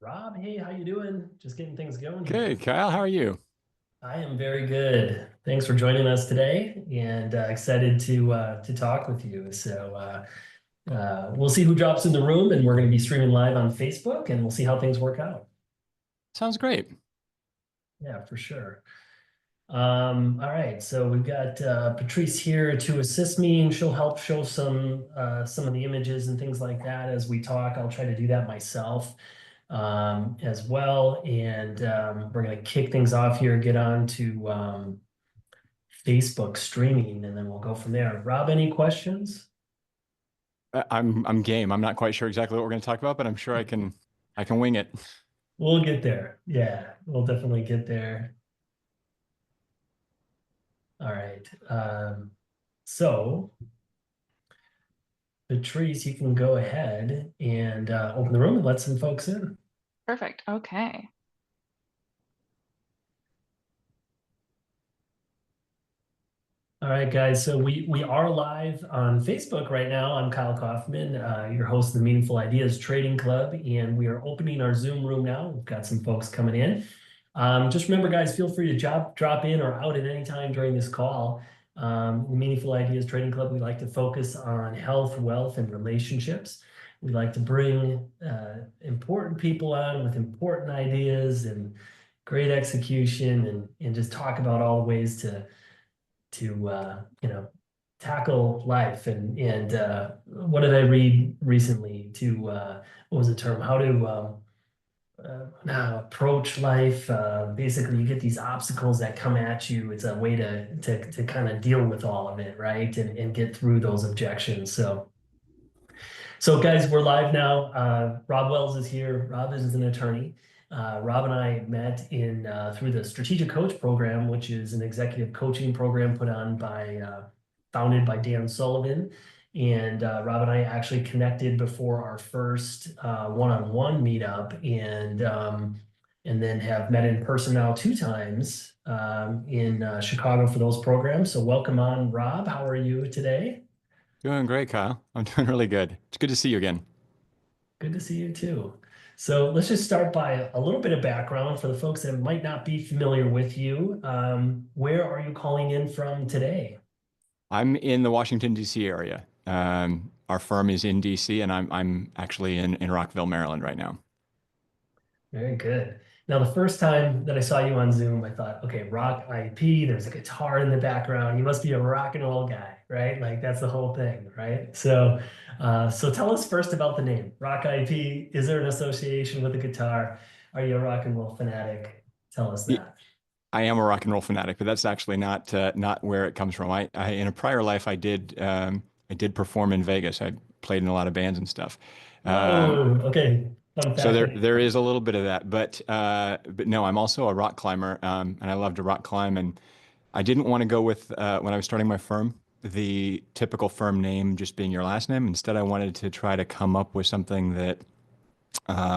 Rob, hey, how you doing? Just getting things going Okay, here. Kyle, how are you? I am very good. Thanks for joining us today, and excited to talk with you. We'll see who drops in the room, and we're going to be streaming live on Facebook, and we'll see how things work out. Sounds great. Yeah, for sure. All right, so we've got Patrice here to assist me, and she'll help show some of the images and things like that as we talk. I'll try to do that myself as well, and we're gonna kick things off here, get on to Facebook streaming, and then we'll go from there. Rob, any questions? I'm game. I'm not quite sure exactly what we're going to talk about, but I'm sure I can wing it. We'll get there. Yeah, we'll definitely get there. All right. So Patrice, you can go ahead and open the room and let some folks in. Perfect. Okay. All right, guys. So we are live on Facebook right now. I'm Kyle Kaufman, your host of the Meaningful Ideas Trading Club, and we are opening our Zoom room now. We've got some folks coming in. Just remember, guys, feel free to drop in or out at any time during this call. The Meaningful Ideas Trading Club, we like to focus on health, wealth, and relationships. We like to bring important people on with important ideas and great execution, and just talk about all the ways to tackle life. And what did I read recently? What was the term? How to approach life. Basically, you get these obstacles that come at you. It's a way to kind of deal with all of it, right? And get through those objections. So guys, we're live now. Rob Wells is here. Rob is an attorney. Rob and I met in through the Strategic Coach program, which is an executive coaching program put on founded by Dan Sullivan. And Rob and I actually connected before our first one-on-one meetup, and then have met in person now two times in Chicago for those programs. So welcome on, Rob. How are you today? Doing great, Kyle. I'm doing really good. It's good to see you again. Good to see you too. So let's just start by a little bit of background for the folks that might not be familiar with you. Where are you calling in from today? I'm in the Washington, D.C. area. Our firm is in D.C. and I'm actually in Rockville, Maryland right now. Very good. Now, the first time that I saw you on Zoom, I thought, okay, rock IP, there's a guitar in the background. You must be a rock and roll guy, right? Like that's the whole thing, right? So tell us first about the name, Rock IP. Is there an association with the guitar? Are you a rock and roll fanatic? Tell us Y- that. I am a rock and roll fanatic, but that's actually not where it comes from. I in a prior life I did perform in Vegas. I played in a lot of bands and stuff. Um, Whoa, okay. Fun So fact. there is a little bit of that, but no, I'm also a rock climber, and I love to rock climb. And I didn't want to go with when I was starting my firm, the typical firm name just being your last name. Instead, I wanted to try to come up with something that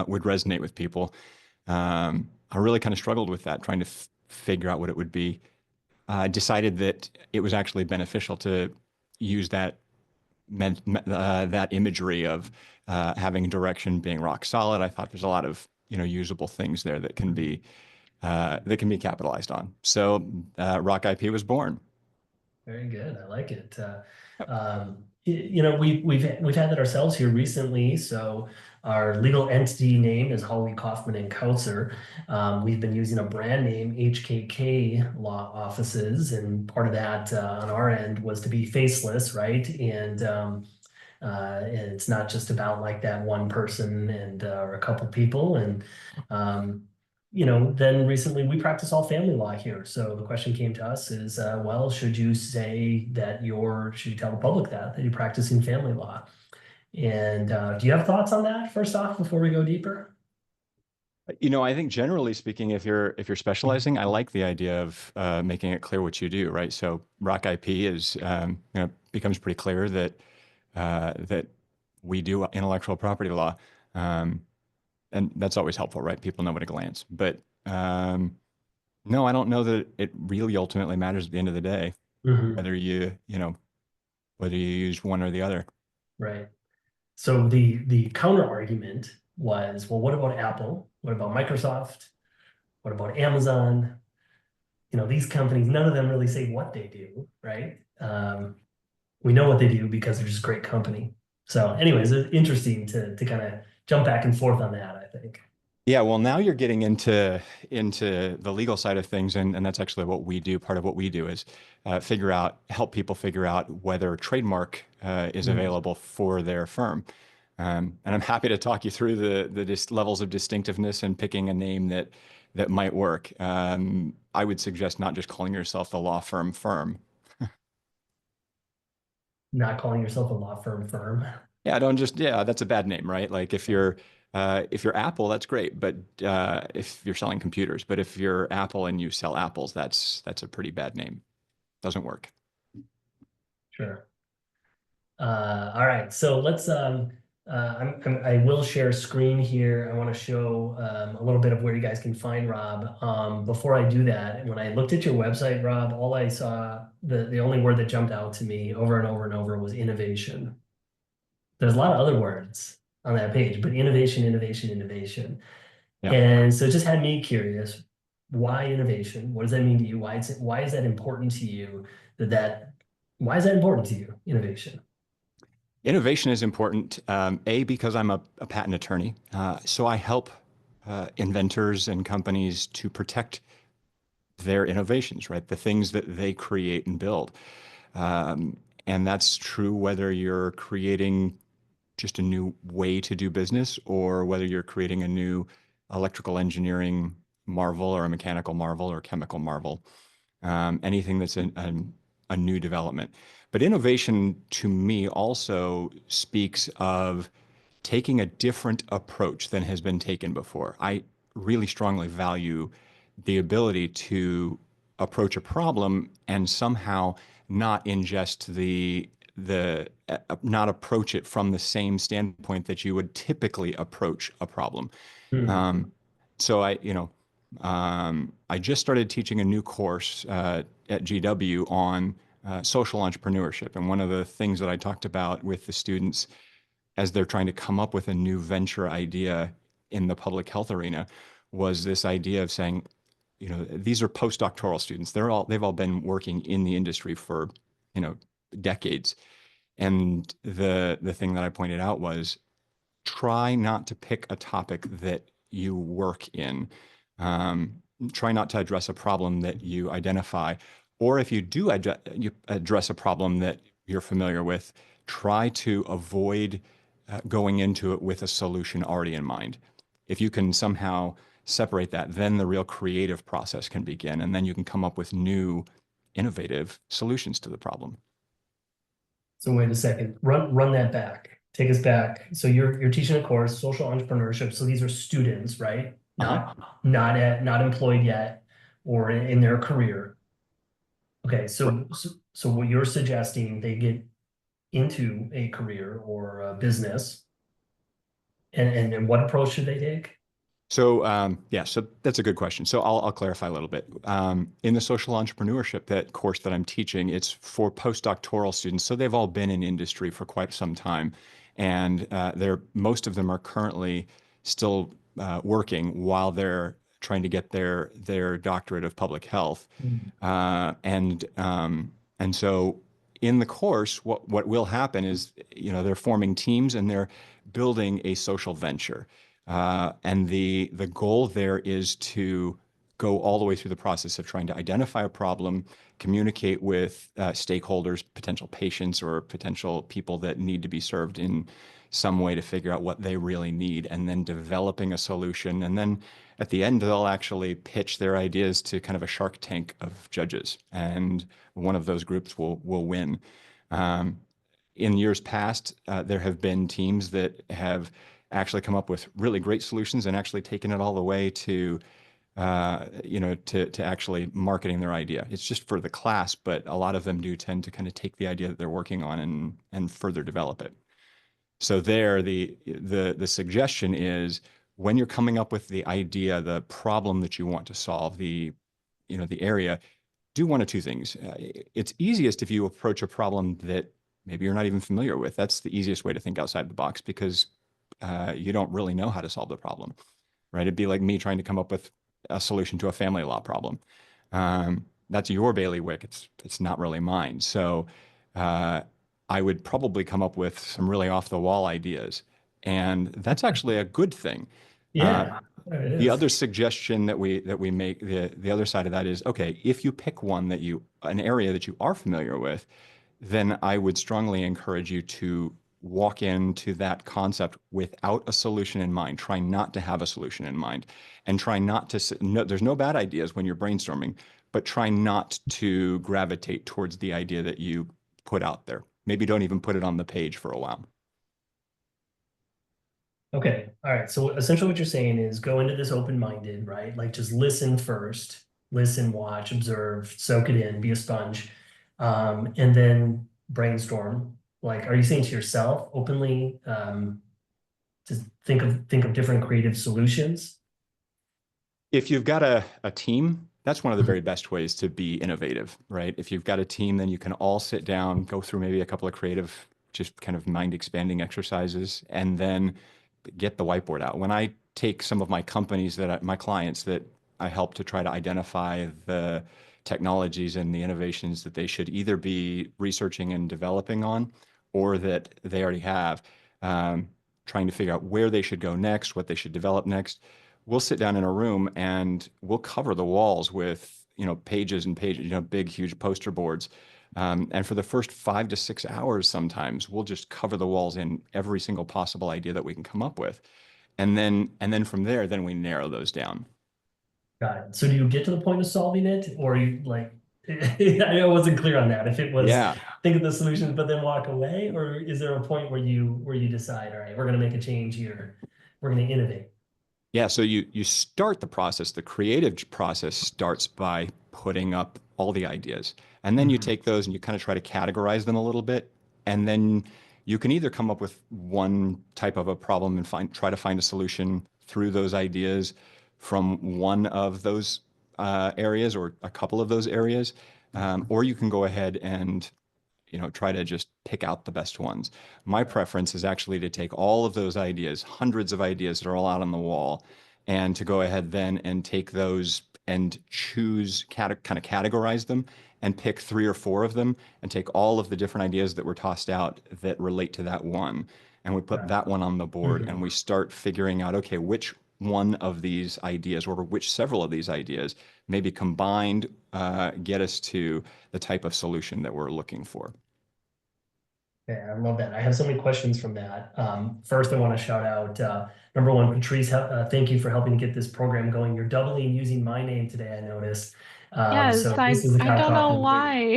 would resonate with people. I really kind of struggled with that, trying to f figure out what it would be. I decided that it was actually beneficial to use that imagery of having direction being rock solid. I thought there's a lot of usable things there that can be capitalized on. So Rock IP was born. Very good. I like it. Yep. We've had that ourselves here recently. So our legal entity name is Hawley Kaufman and Kautzer. We've been using a brand name, HKK Law Offices, and part of that on our end was to be faceless, right? And it's not just about like that one person and or a couple people. And um, then recently we practice all family law here. So the question came to us is, well, should you should you tell the public that you're practicing family law? And do you have thoughts on that first off before we go deeper? I think generally speaking, if you're specializing, I like the idea of making it clear what you do, right? So Rock IP is becomes pretty clear that we do intellectual property law. Um, and that's always helpful, right? People know at a glance. But no, I don't know that it really ultimately matters at the end of the day Mhm. whether whether you use one or the other. Right. So the counter argument was, well, what about Apple? What about Microsoft? What about Amazon? These companies, none of them really say what they do, right? We know what they do because they're just a great company. So anyways, it's interesting to kind of jump back and forth on that, I think. Yeah, well, now you're getting into the legal side of things, and that's actually what we do. Part of what we do is help people figure out whether trademark is Mm. available for their firm. And I'm happy to talk you through the levels of distinctiveness and picking a name that might work. I would suggest not just calling yourself the law firm. Not calling yourself a law firm. Yeah, that's a bad name, right? Like if you're Apple, that's great, but if you're selling computers, but if you're Apple and you sell apples, that's a pretty bad name. Doesn't work. Sure. All right, so let's I will share screen here. I want to show a little bit of where you guys can find Rob. Before I do that, when I looked at your website, Rob, all I saw, the only word that jumped out to me over and over and over was innovation. There's a lot of other words on that page, but innovation, innovation, innovation. Yeah. And so it just had me curious, why innovation? What does that mean to you? Why is that important to you? Why is that important to you, innovation? Innovation is important, because I'm a patent attorney. So I help inventors and companies to protect their innovations, right? The things that they create and build. Um, and that's true whether you're creating just a new way to do business or whether you're creating a new electrical engineering marvel or a mechanical marvel or chemical marvel. Anything that's a new development. But innovation to me also speaks of taking a different approach than has been taken before. I really strongly value the ability to approach a problem and somehow not ingest not approach it from the same standpoint that you would typically approach a problem. Hmm. Um, so I just started teaching a new course at GW on social entrepreneurship. And one of the things that I talked about with the students as they're trying to come up with a new venture idea in the public health arena was this idea of saying, these are postdoctoral students. They've all been working in the industry for, decades. And the thing that I pointed out was try not to pick a topic that you work in. Um, Try not to address a problem that you identify. Or if you do address a problem that you're familiar with, try to avoid going into it with a solution already in mind. If you can somehow separate that, then the real creative process can begin. And then you can come up with new, innovative solutions to the problem. So wait a second, run that back. Take us back. So you're teaching a course, social entrepreneurship. So these are students, right? Uh-huh. Not employed yet or in their career. Okay, so what you're suggesting, they get into a career or a business, and what approach should they take? So so that's a good question. So I'll clarify a little bit. In the social entrepreneurship, that course that I'm teaching, it's for postdoctoral students. So they've all been in industry for quite some time, and most of them are currently still working while they're trying to get their doctorate of public health. Mm. And so in the course, what will happen is, they're forming teams and they're building a social venture. And the goal there is to go all the way through the process of trying to identify a problem, communicate with stakeholders, potential patients, or potential people that need to be served in some way to figure out what they really need, and then developing a solution. And then at the end, they'll actually pitch their ideas to kind of a shark tank of judges, and one of those groups will win. Um, in years past, there have been teams that have actually come up with really great solutions and actually taken it all the way to to actually marketing their idea. It's just for the class, but a lot of them do tend to kind of take the idea that they're working on and further develop it. So there, the suggestion is when you're coming up with the idea, the problem that you want to solve, the area, do one of two things. It's easiest if you approach a problem that maybe you're not even familiar with. That's the easiest way to think outside the box because you don't really know how to solve the problem, right? It'd be like me trying to come up with a solution to a family law problem. That's your bailiwick. It's not really mine. So uh, I would probably come up with some really off the wall ideas, and that's actually a good thing. Uh, Yeah, there it the is. other suggestion that we make, the other side of that is, okay, if you pick an area that you are familiar with, then I would strongly encourage you to walk into that concept without a solution in mind. Try not to have a solution in mind, and try not to, no, there's no bad ideas when you're brainstorming, but try not to gravitate towards the idea that you put out there. Maybe don't even put it on the page for a while. Okay. All right. So essentially what you're saying is go into this open-minded, right? Like just listen first, listen, watch, observe, soak it in, be a sponge, and then brainstorm. Like, are you saying to yourself openly, to think of different creative solutions? If you've got a team, that's one of the very best ways to be innovative, right? If you've got a team, then you can all sit down, go through maybe a couple of creative, just kind of mind expanding exercises, and then get the whiteboard out. When I take some of my companies my clients that I help to try to identify the technologies and the innovations that they should either be researching and developing on, or that they already have, trying to figure out where they should go next, what they should develop next. We'll sit down in a room and we'll cover the walls with, pages and pages, big, huge poster boards. And for the first 5 to 6 hours, sometimes we'll just cover the walls in every single possible idea that we can come up with. And then from there, then we narrow those down. Got it. So do you get to the point of solving it, or you like, I know I wasn't clear on that. If it was Yeah. think of the solution, but then walk away, or is there a point where you decide, all right, we're gonna make a change here, we're gonna innovate? Yeah, so you start the process. The creative process starts by putting up all the ideas. And then you Mhm. take those and you kind of try to categorize them a little bit. And then you can either come up with one type of a problem and try to find a solution through those ideas from one of those areas or a couple of those areas. Or you can go ahead and try to just pick out the best ones. My preference is actually to take all of those ideas, hundreds of ideas that are all out on the wall, and to go ahead then and take those and choose, kind of categorize them and pick 3 or 4 of them and take all of the different ideas that were tossed out that relate to that one. And we put Got that one on the board Mhm. and we start figuring out, okay, which one of these ideas or which several of these ideas maybe combined get us to the type of solution that we're looking for. Yeah, I love that. I have so many questions from that. First, I want to shout out number one, Patrice. Thank you for helping to get this program going. You're doubling using my name today, I noticed. Yes, So this is a I cow don't know coffee.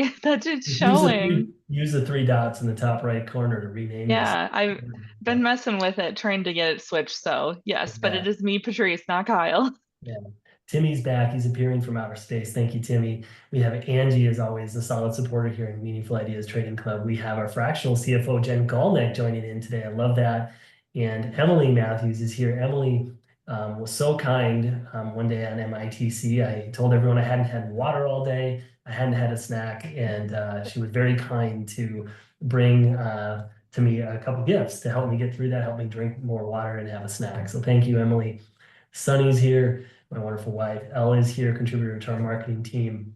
why that it's Use the three showing. use the 3 dots in the top right corner to rename yourself. Yeah, I've been messing with it, trying to get it switched. So yes, but Yeah. it is me, Patrice, not Kyle. Yeah. Timmy's back. He's appearing from outer space. Thank you, Timmy. We have Angie, as always, a solid supporter here in Meaningful Ideas Trading Club. We have our fractional CFO, Jen Galneck, joining in today. I love that. And Emily Matthews is here. Emily was so kind one day on MITC. I told everyone I hadn't had water all day. I hadn't had a snack. And she was very kind to bring to me a couple gifts to help me get through that, help me drink more water and have a snack. So thank you, Emily. Sunny's here, my wonderful wife. Elle is here, contributor to our marketing team.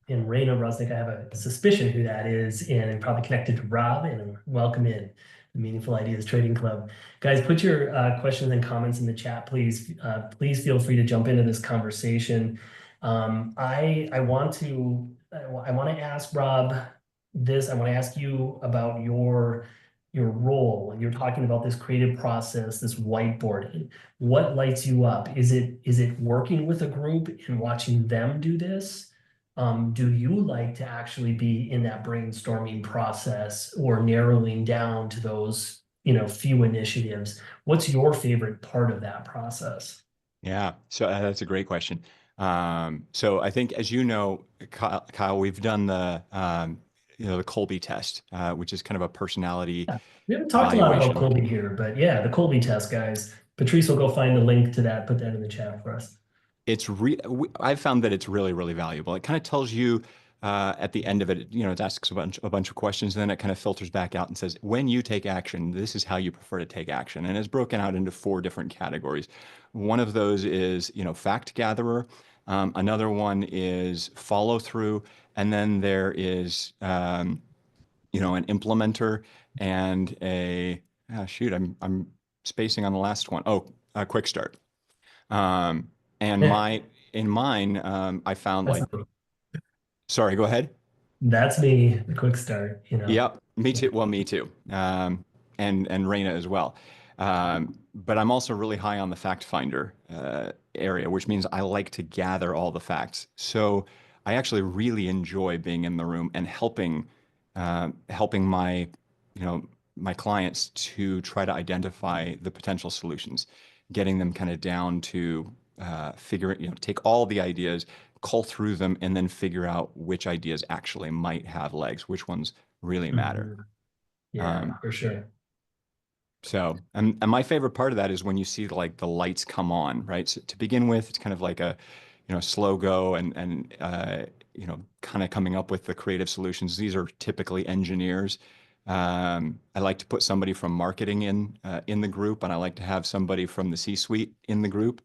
And Raina Rusnick, I have a suspicion who that is, and probably connected to Rob. And welcome in the Meaningful Ideas Trading Club. Guys, put your questions and comments in the chat, please. Please feel free to jump into this conversation. I want to ask Rob this. I want to ask you about your role. You're talking about this creative process, this whiteboarding. What lights you up? Is it working with a group and watching them do this? Do you like to actually be in that brainstorming process or narrowing down to those, few initiatives? What's your favorite part of that process? Yeah, so that's a great question. So I think, as you know, Kyle, we've done the Colby test, which is kind of a personality Yeah. We haven't talked a lot about evaluation. Colby here, but yeah, the Colby test, guys. Patrice will go find the link to that, put that in the chat for us. I've found that it's really, really valuable. It kind of tells you at the end of it, it asks a bunch of questions, and then it kind of filters back out and says, when you take action, this is how you prefer to take action. And it's broken out into 4 different categories. One of those is, fact gatherer. Another one is follow through. And then there is, an implementer and I'm spacing on the last one. Oh, a quick start. And in mine, I found That's, sorry, go ahead. that's me, the quick start, Yep, me too. Well, me too. And Raina as well. But I'm also really high on the fact finder area, which means I like to gather all the facts. So I actually really enjoy being in the room and helping my clients to try to identify the potential solutions, getting them kind of down to take all the ideas, cull through them, and then figure out which ideas actually might have legs, which ones really matter. Mhm. Yeah, for sure. So, and my favorite part of that is when you see like the lights come on, right? So to begin with, it's kind of like a, slow go and kind of coming up with the creative solutions. These are typically engineers. I like to put somebody from marketing in the group, and I like to have somebody from the C-suite in the group.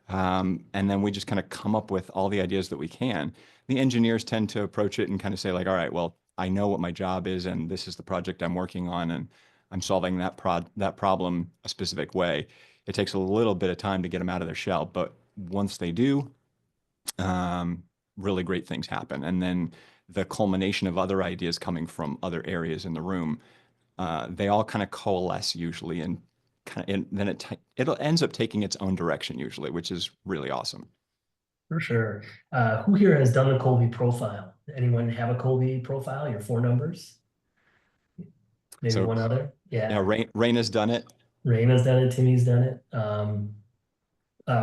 And then we just kind of come up with all the ideas that we can. The engineers tend to approach it and kind of say like, all right, well, I know what my job is, and this is the project I'm working on, and I'm solving that problem a specific way. It takes a little bit of time to get them out of their shell, but once they do, really great things happen. And then the culmination of other ideas coming from other areas in the room, they all kind of coalesce usually, and then it ends up taking its own direction usually, which is really awesome. For sure. Who here has done the Colby profile? Anyone have a Colby profile? Your 4 numbers? Maybe So, one other? yeah, Yeah. Raina's done it. Raina's done it. Timmy's done it.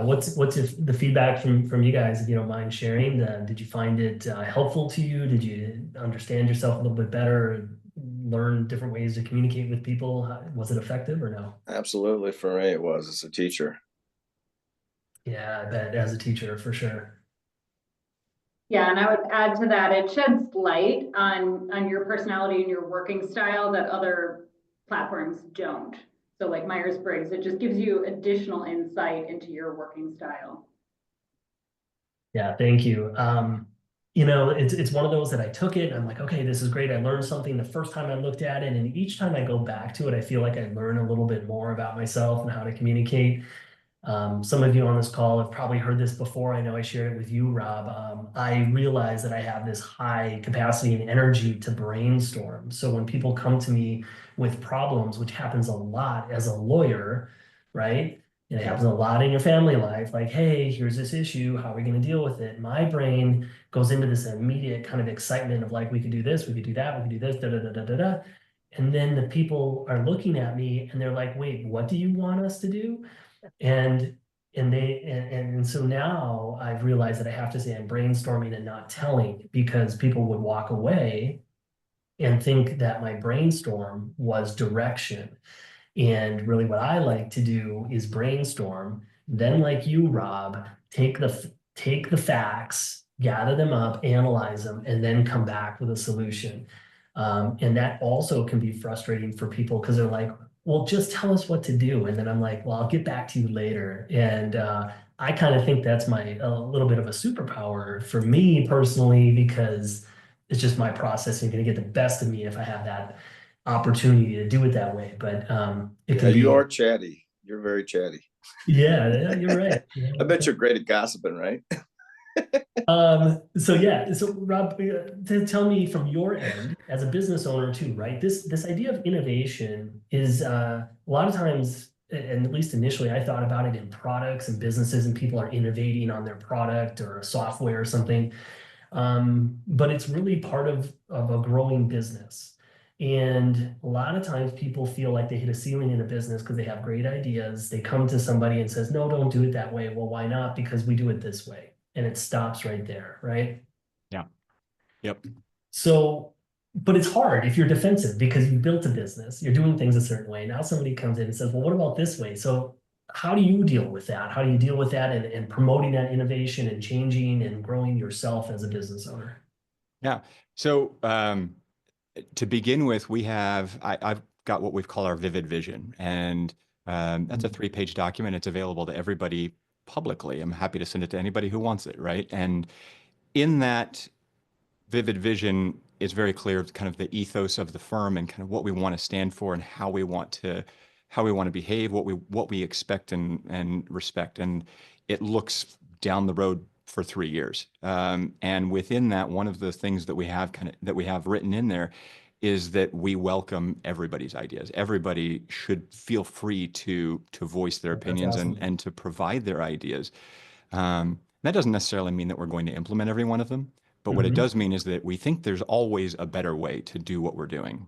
What's the feedback from you guys, if you don't mind sharing? Did you find it helpful to you? Did you understand yourself a little bit better? Learn different ways to communicate with people? Was it effective or no? Absolutely, for me, it was as a teacher. Yeah, I bet as a teacher for sure. Yeah, and I would add to that, it sheds light on your personality and your working style that other platforms don't. So like Myers-Briggs, it just gives you additional insight into your working style. Yeah, thank you. It's one of those that I took it and I'm like, okay, this is great. I learned something the first time I looked at it, and each time I go back to it, I feel like I learn a little bit more about myself and how to communicate. Some of you on this call have probably heard this before. I know I shared it with you, Rob. I realize that I have this high capacity and energy to brainstorm. So when people come to me with problems, which happens a lot as a lawyer, right? It happens a lot in your family life. Like, hey, here's this issue. How are we going to deal with it? My brain goes into this immediate kind of excitement of like, we could do this, we could do that, we could do this, da da da da da da. And then the people are looking at me and they're like, wait, what do you want us to do? And so now I've realized that I have to say I'm brainstorming and not telling, because people would walk away and think that my brainstorm was direction. And really what I like to do is brainstorm, then like you, Rob, take the facts, gather them up, analyze them, and then come back with a solution. And that also can be frustrating for people because they're like, well, just tell us what to do. And then I'm like, well, I'll get back to you later. And I kind of think that's a little bit of a superpower for me personally, because it's just my process and going to get the best of me if I have that opportunity to do it that way. But it can be. You are chatty. You're very chatty. Yeah, you're right. I bet you're great at gossiping, right? So Rob, tell me from your end as a business owner too, right? This idea of innovation is a lot of times, and at least initially, I thought about it in products and businesses, and people are innovating on their product or software or something. But it's really part of a growing business. And a lot of times people feel like they hit a ceiling in a business because they have great ideas. They come to somebody and says, no, don't do it that way. Well, why not? Because we do it this way. And it stops right there, right? Yeah. Yep. So, but it's hard if you're defensive because you built a business, you're doing things a certain way. Now somebody comes in and says, well, what about this way? So how do you deal with that? How do you deal with that and promoting that innovation and changing and growing yourself as a business owner? Yeah. So to begin with, I've got what we've called our vivid vision, and that's a 3-page document. It's available to everybody publicly. I'm happy to send it to anybody who wants it, right? And in that vivid vision is very clear, kind of the ethos of the firm and kind of what we want to stand for and how we want to behave, what we expect and respect. And it looks down the road for 3 years. And within that, one of the things that we have written in there is that we welcome everybody's ideas. Everybody should feel free to voice their opinions awesome. and to provide their ideas. That doesn't necessarily mean that we're going to implement every one of them, but what it does mean is that we think there's always a better way to do what we're doing.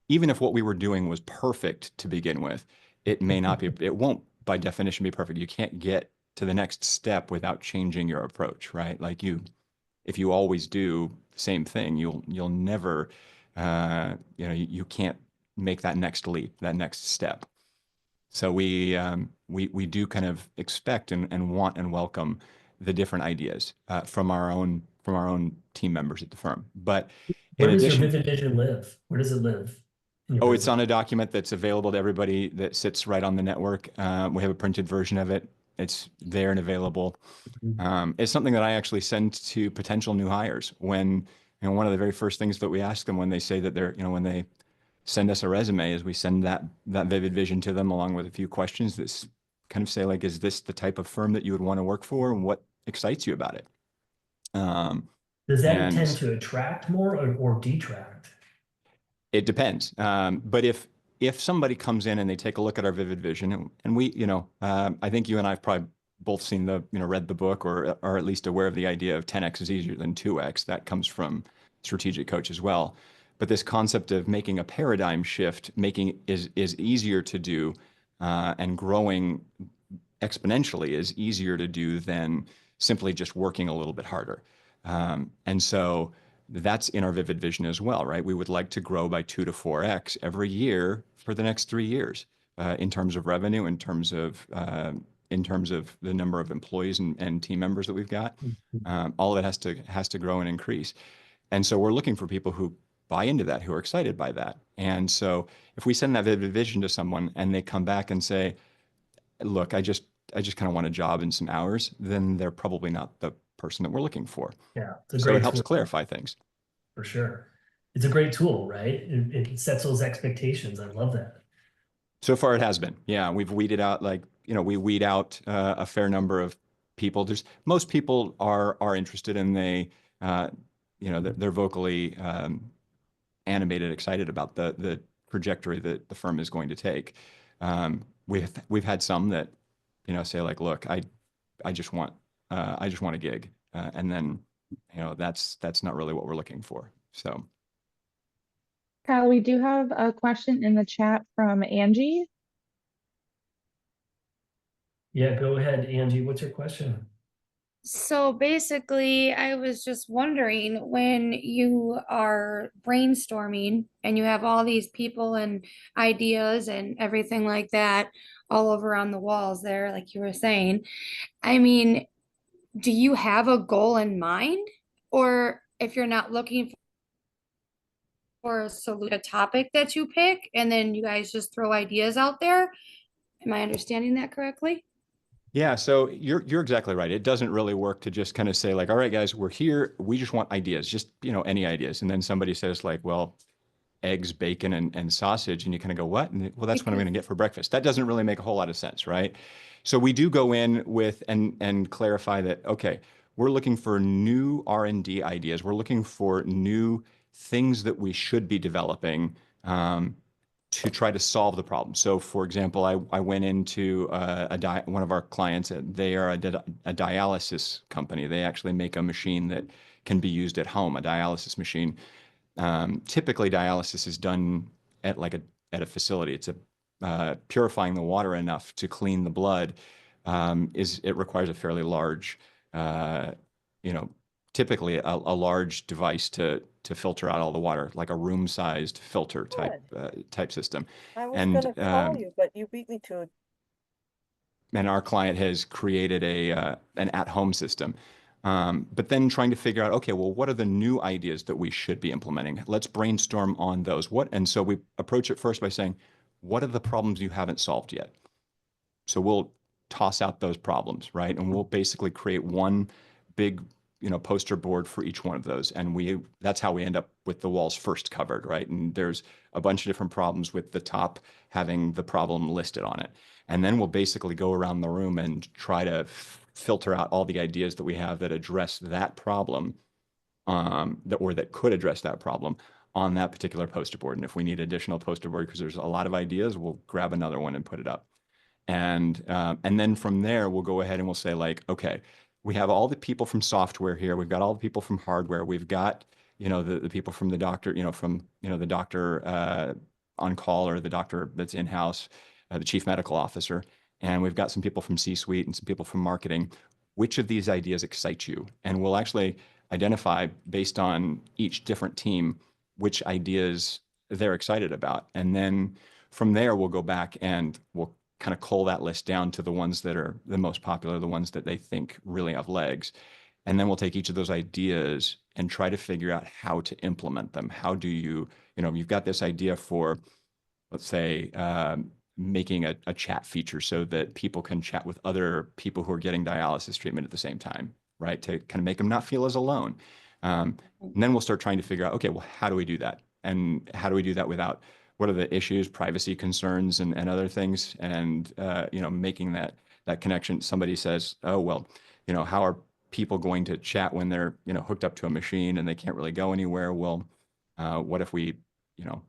Even if what we were doing was perfect to begin with, it may not be, it won't by definition be perfect. You can't get to the next step without changing your approach, right? Like if you always do the same thing, you'll never, you can't make that next leap, that next step. So we do kind of expect and want and welcome the different ideas from our own team members at the firm. But Where in does your addition, vivid vision live? Where does it live? it's on a document that's available to everybody that sits right on the network. We have a printed version of it. It's there and available. It's something that I actually send to potential new hires when, one of the very first things that we ask them when they say that they're, when they send us a resume is we send that vivid vision to them along with a few questions that kind of say like, is this the type of firm that you would want to work for and what excites you about it? Does that and tend to attract more or detract? It depends. But if somebody comes in and they take a look at our vivid vision and we, I think you and I have probably both seen read the book or are at least aware of the idea of 10x is easier than 2x. That comes from Strategic Coach as well. But this concept of making a paradigm shift, is easier to do, and growing exponentially is easier to do than simply just working a little bit harder. And so that's in our vivid vision as well, right? We would like to grow by 2 to 4x every year for the next 3 years, in terms of revenue, in terms of the number of employees and team members that we've got. All of it has to grow and increase. And so we're looking for people who buy into that, who are excited by that. And so if we send that vivid vision to someone and they come back and say, look, I just kind of want a job and some hours, then they're probably not the person that we're looking for. Yeah, it's a So great it helps tool. clarify things. For sure. It's a great tool, right? It sets those expectations. I love that. So far it has been. Yeah, we've weeded out we weed out a fair number of people. Most people are interested and they're vocally animated, excited about the trajectory that the firm is going to take. We've had some that say like, look, I just want a gig, and then that's not really what we're looking for. So Kyle, we do have a question in the chat from Angie. Yeah, go ahead, Angie. What's your question? So basically, I was just wondering when you are brainstorming and you have all these people and ideas and everything like that all over on the walls there, like you were saying, I mean, do you have a goal in mind? Or if you're not looking for a topic that you pick and then you guys just throw ideas out there? Am I understanding that correctly? yeah, so you're exactly right. It doesn't really work to just kind of say like, all right, guys, we're here. We just want ideas, just any ideas. And then somebody says like, well, eggs, bacon, and sausage, and you kind of go, what? And well, that's what I'm going to get for breakfast. That doesn't really make a whole lot of sense, right? So we do go in with and clarify that, okay, we're looking for new R&D ideas. We're looking for new things that we should be developing, to try to solve the problem. So for example, I went into one of our clients. They are a dialysis company. They actually make a machine that can be used at home, a dialysis machine. Typically dialysis is done at a facility. It's purifying the water enough to clean the blood. It requires a fairly large, typically a large device to filter out all the water, like a room-sized filter type system. I was And, gonna call you, but you beat me to it. And our client has created an at-home system. But then trying to figure out, okay, well, what are the new ideas that we should be implementing? Let's brainstorm on those. And so we approach it first by saying, what are the problems you haven't solved yet? So we'll toss out those problems, right? And we'll basically create one big, poster board for each one of those. And that's how we end up with the walls first covered, right? And there's a bunch of different problems with the top having the problem listed on it. And then we'll basically go around the room and try to filter out all the ideas that we have that address that problem, that could address that problem on that particular poster board. And if we need additional poster board because there's a lot of ideas, we'll grab another one and put it up. And then from there, we'll go ahead and we'll say like, okay, we have all the people from software here. We've got all the people from hardware. We've got, the people from the doctor, the doctor on call, or the doctor that's in-house, the chief medical officer. And we've got some people from C-suite and some people from marketing. Which of these ideas excite you? And we'll actually identify, based on each different team, which ideas they're excited about. And then from there, we'll go back and we'll kind of cull that list down to the ones that are the most popular, the ones that they think really have legs. And then we'll take each of those ideas and try to figure out how to implement them. How do you've got this idea for, let's say, making a chat feature so that people can chat with other people who are getting dialysis treatment at the same time, right? To kind of make them not feel as alone. And then we'll start trying to figure out, okay, well, how do we do that? And how do we do that without, what are the issues, privacy concerns, and other things? And, making that connection. Somebody says, oh, well, how are people going to chat when they're, hooked up to a machine and they can't really go anywhere? Well, what if we,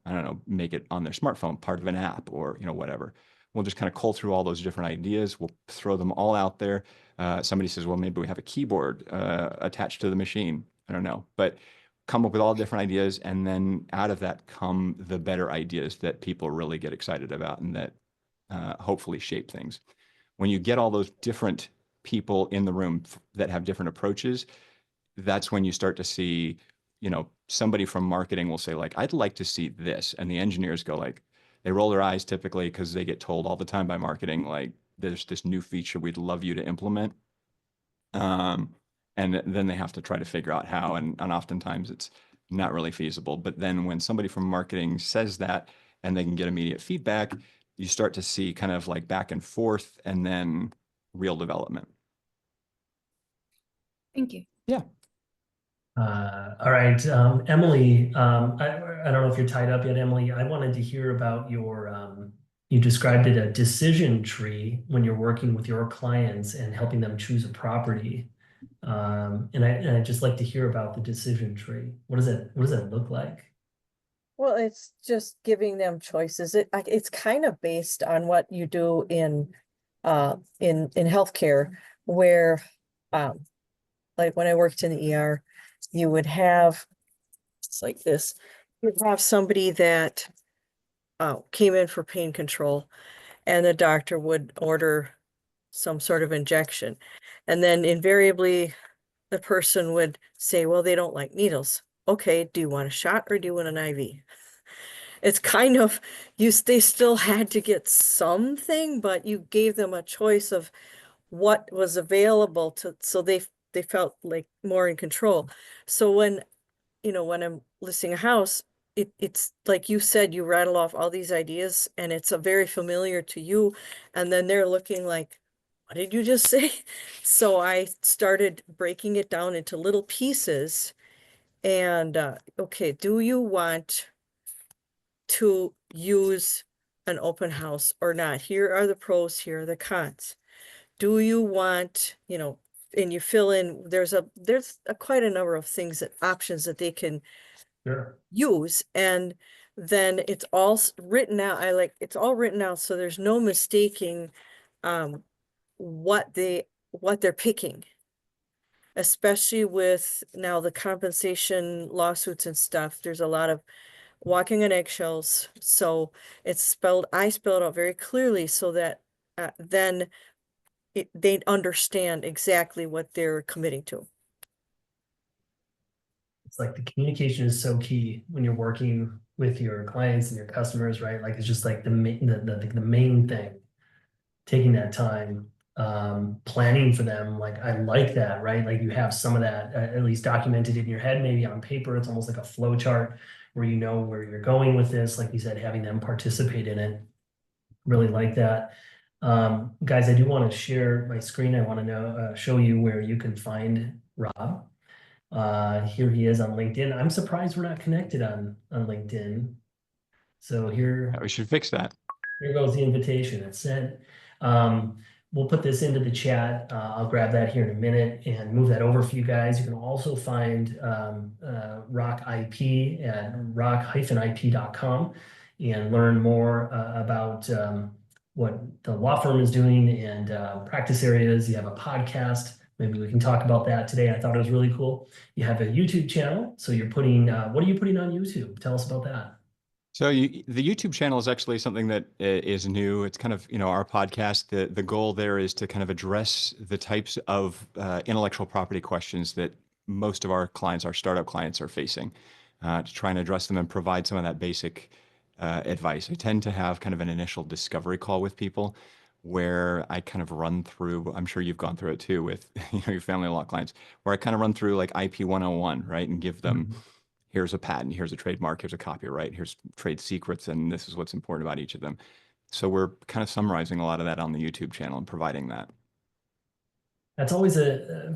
I don't know, make it on their smartphone, part of an app, or, whatever. We'll just kind of cull through all those different ideas. We'll throw them all out there. Somebody says, well, maybe we have a keyboard attached to the machine. I don't know, but come up with all different ideas. And then out of that come the better ideas that people really get excited about and that hopefully shape things. When you get all those different people in the room that have different approaches, that's when you start to see, somebody from marketing will say like, I'd like to see this. And the engineers go like, they roll their eyes typically because they get told all the time by marketing, like, there's this new feature we'd love you to implement. And then they have to try to figure out how, and oftentimes it's not really feasible. But then when somebody from marketing says that and they can get immediate feedback, you start to see kind of like back and forth and then real development. Thank you. Yeah. All right, Emily, I don't know if you're tied up yet, Emily. I wanted to hear about your, you described it a decision tree when you're working with your clients and helping them choose a property. And I'd just like to hear about the decision tree. What does that look like? Well, it's just giving them choices. It's kind of based on what you do in healthcare, where, like when I worked in the ER, you would have, it's like this, you'd have somebody that came in for pain control, and the doctor would order some sort of injection. And then invariably the person would say, well, they don't like needles. Okay, do you want a shot or do you want an IV? It's kind of, they still had to get something, but you gave them a choice of what was available so they felt like more in control. So when I'm listing a house, it's like you said, you rattle off all these ideas and it's a very familiar to you. And then they're looking like, what did you just say? So I started breaking it down into little pieces. And okay, do you want to use an open house or not? Here are the pros, here are the cons. Do you want, and you fill in, there's quite a number of things, options that they can use. And then it's all written out. It's all written out, so there's no mistaking what they're picking, especially with now the compensation lawsuits and stuff. There's a lot of walking on eggshells. So I spelled out very clearly so that then they understand exactly what they're committing to. It's like the communication is so key when you're working with your clients and your customers, right? Like it's just like the main thing, taking that time planning for them. Like, I like that, right? Like, you have some of that at least documented in your head, maybe on paper. It's almost like a flow chart where you know where you're going with this. Like you said, having them participate in it. Really like that. Guys, I do want to share my screen. I want to show you where you can find Rob. Here he is on LinkedIn. I'm surprised we're not connected on LinkedIn. So here, We should fix that. here goes the invitation. It's sent. We'll put this into the chat. I'll grab that here in a minute and move that over for you guys. You can also find Rock IP at rock-ip.com and learn more about what the law firm is doing and practice areas. You have a podcast. Maybe we can talk about that today. I thought it was really cool. You have a YouTube channel. So you're putting, what are you putting on YouTube? Tell us about that. So the YouTube channel is actually something that is new. It's kind of, our podcast. The goal there is to kind of address the types of intellectual property questions that most of our clients, our startup clients, are facing, to try and address them and provide some of that basic advice. I tend to have kind of an initial discovery call with people where I kind of run through, I'm sure you've gone through it too with your family law clients, where I kind of run through like IP 101, right? And give them, here's a patent, here's a trademark, here's a copyright, here's trade secrets, and this is what's important about each of them. So we're kind of summarizing a lot of that on the YouTube channel and providing that. That's always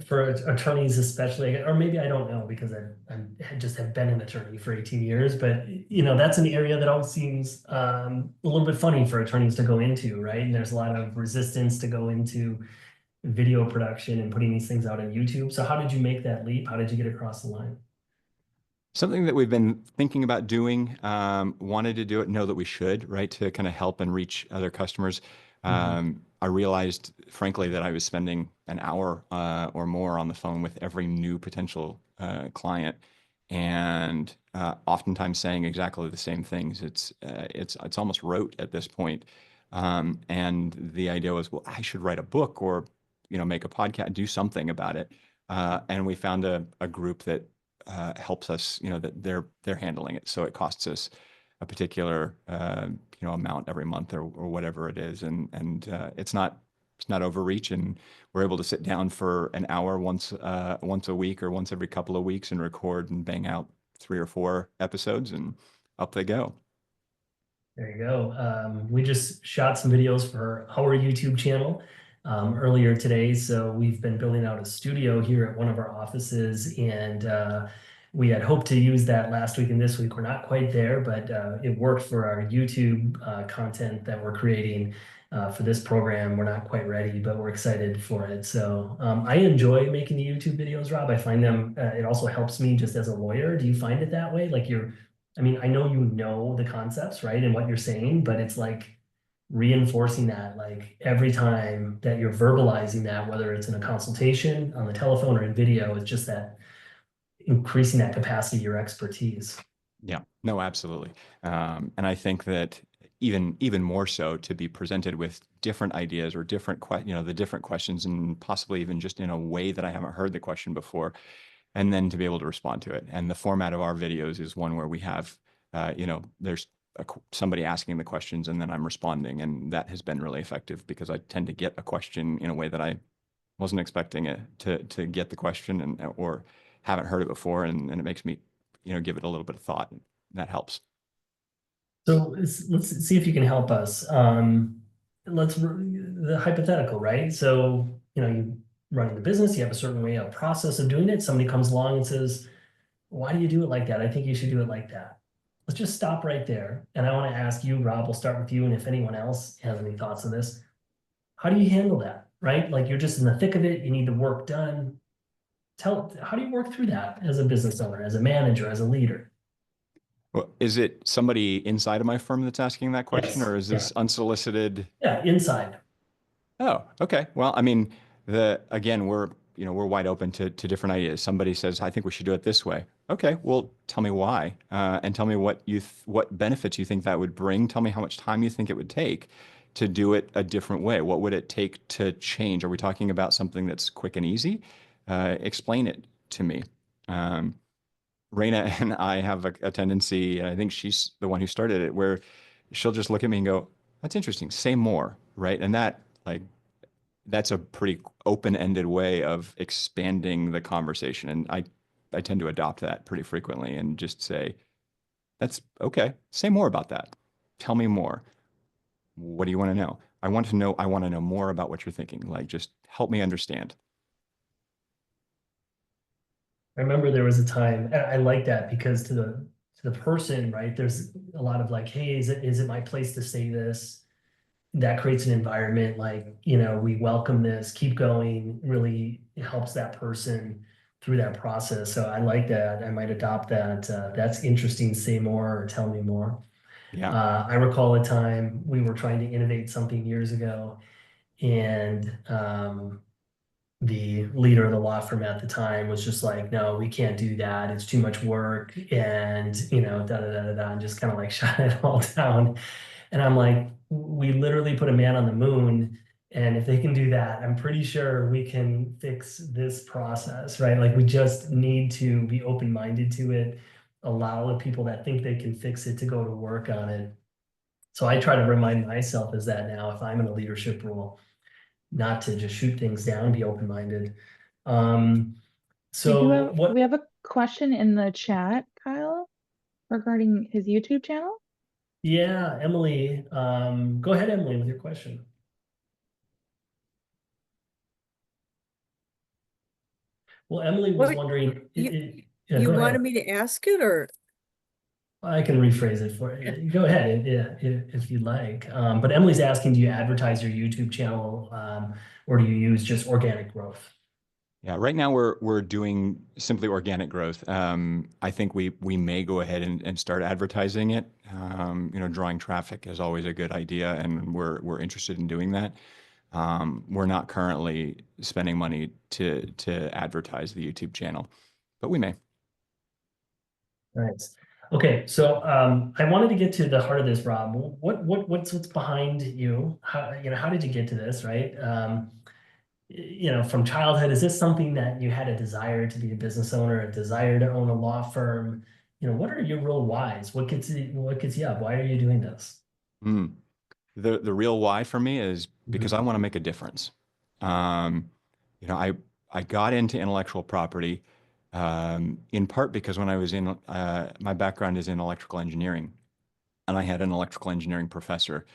for attorneys especially, or maybe I don't know because I just have been an attorney for 18 years, but that's an area that always seems a little bit funny for attorneys to go into, right? And there's a lot of resistance to go into video production and putting these things out on YouTube. So how did you make that leap? How did you get across the line? Something that we've been thinking about doing, wanted to do it, know that we should, right, to kind of help and reach other customers. I realized, frankly, that I was spending an hour or more on the phone with every new potential client, and oftentimes saying exactly the same things. It's almost rote at this point. And the idea was, well, I should write a book or make a podcast, do something about it. And we found a group that helps us, that they're handling it. So it costs us a particular amount every month or whatever it is, and it's not overreach, and we're able to sit down for an hour once a week or once every couple of weeks and record and bang out 3 or 4 episodes, and up they go. There you go. We just shot some videos for our YouTube channel earlier today. So we've been building out a studio here at one of our offices, and we had hoped to use that last week and this week. We're not quite there, but it worked for our YouTube content that we're creating for this program. We're not quite ready, but we're excited for it. So I enjoy making the YouTube videos, Rob. I find them, it also helps me just as a lawyer. Do you find it that way? Like I know you know the concepts, right? And what you're saying, but it's like reinforcing that, like every time that you're verbalizing that, whether it's in a consultation, on the telephone, or in video, it's just that increasing that capacity, your expertise. Yeah, no, absolutely. And I think that even more so to be presented with different ideas or different the different questions, and possibly even just in a way that I haven't heard the question before, and then to be able to respond to it. And the format of our videos is one where we have, there's somebody asking the questions and then I'm responding. And that has been really effective because I tend to get a question in a way that I wasn't expecting it to get the question, or haven't heard it before. And it makes me, give it a little bit of thought, and that helps. So let's see if you can help us. The hypothetical, right? So, you running the business, you have a certain way, a process of doing it. Somebody comes along and says, why do you do it like that? I think you should do it like that. Let's just stop right there. And I want to ask you, Rob, we'll start with you. And if anyone else has any thoughts on this, how do you handle that, right? Like, you're just in the thick of it. You need the work done. How do you work through that as a business owner, as a manager, as a leader? Well, is it somebody inside of my firm that's asking that question, Yes, or is this unsolicited? Yeah, inside. Oh, okay. Well, I mean, again, we're wide open to different ideas. Somebody says, I think we should do it this way. Okay, well, tell me why, and tell me what benefits you think that would bring. Tell me how much time you think it would take to do it a different way. What would it take to change? Are we talking about something that's quick and easy? Explain it to me. Raina and I have a tendency, and I think she's the one who started it, where she'll just look at me and go, that's interesting, say more, right? And that, like, that's a pretty open-ended way of expanding the conversation. And I tend to adopt that pretty frequently and just say, that's okay. Say more about that. Tell me more. What do you want to know? I want to know more about what you're thinking. Like, just help me understand. I remember there was a time, and I like that because to the person, right, there's a lot of like, hey, is it my place to say this? That creates an environment like, we welcome this, keep going, really helps that person through that process. So I like that. I might adopt that. That's interesting. Say more or tell me more. Yeah. I recall a time we were trying to innovate something years ago, and the leader of the law firm at the time was just like, no, we can't do that. It's too much work. And, da da da da da, and just kind of like shut it all down. And I'm like, we literally put a man on the moon. And if they can do that, I'm pretty sure we can fix this process, right? Like we just need to be open-minded to it, allow the people that think they can fix it to go to work on it. So I try to remind myself as that now, if I'm in a leadership role, not to just shoot things down, be open-minded. So what? We have a question in the chat, Kyle, regarding his YouTube channel. Yeah, Emily, go ahead, Emily, with your question. Well, Emily was What- wondering, yeah, You go wanted ahead. me to ask it, or? I can rephrase it for you. Go ahead, yeah, if you'd like. But Emily's asking, do you advertise your YouTube channel, or do you use just organic growth? Yeah, right now we're doing simply organic growth. I think we may go ahead and start advertising it. Drawing traffic is always a good idea, and we're interested in doing that. We're not currently spending money to advertise the YouTube channel, but we may. Nice. Okay, so I wanted to get to the heart of this, Rob. What's behind you? How did you get to this, right? From childhood, is this something that you had a desire to be a business owner, a desire to own a law firm? What are your real whys? What gets you up? Why are you doing this? The real why for me is because I want to make a difference. I got into intellectual property in part because when I was in my background is in electrical engineering, and I had an electrical engineering professor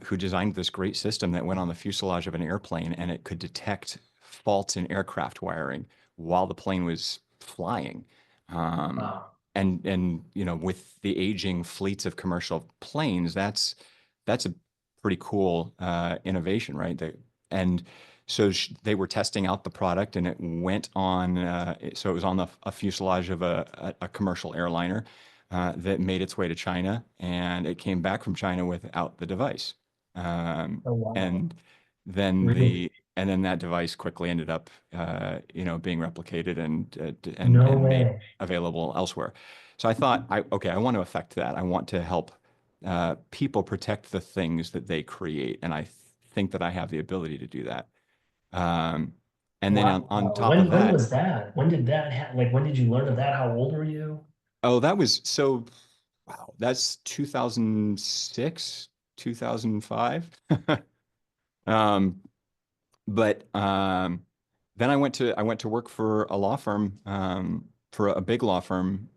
who designed this great system that went on the fuselage of an airplane, and it could detect faults in aircraft wiring while the plane was flying. Wow. And with the aging fleets of commercial planes, that's a pretty cool innovation, right? And so they were testing out the product, and it went on. So it was on a fuselage of a commercial airliner that made its way to China, and it came back from China without the device. Oh, wow. And then Really? that device quickly ended up, being replicated and No made way. available elsewhere. So I thought, I want to affect that. I want to help people protect the things that they create, and I think that I have the ability to do that. And then Wow. on top When of that, was that? When did that happen? Like, when did you learn of that? How old were you? oh, that was so, wow, that's 2006, 2005. But then I went to work for a law firm, for a big law firm,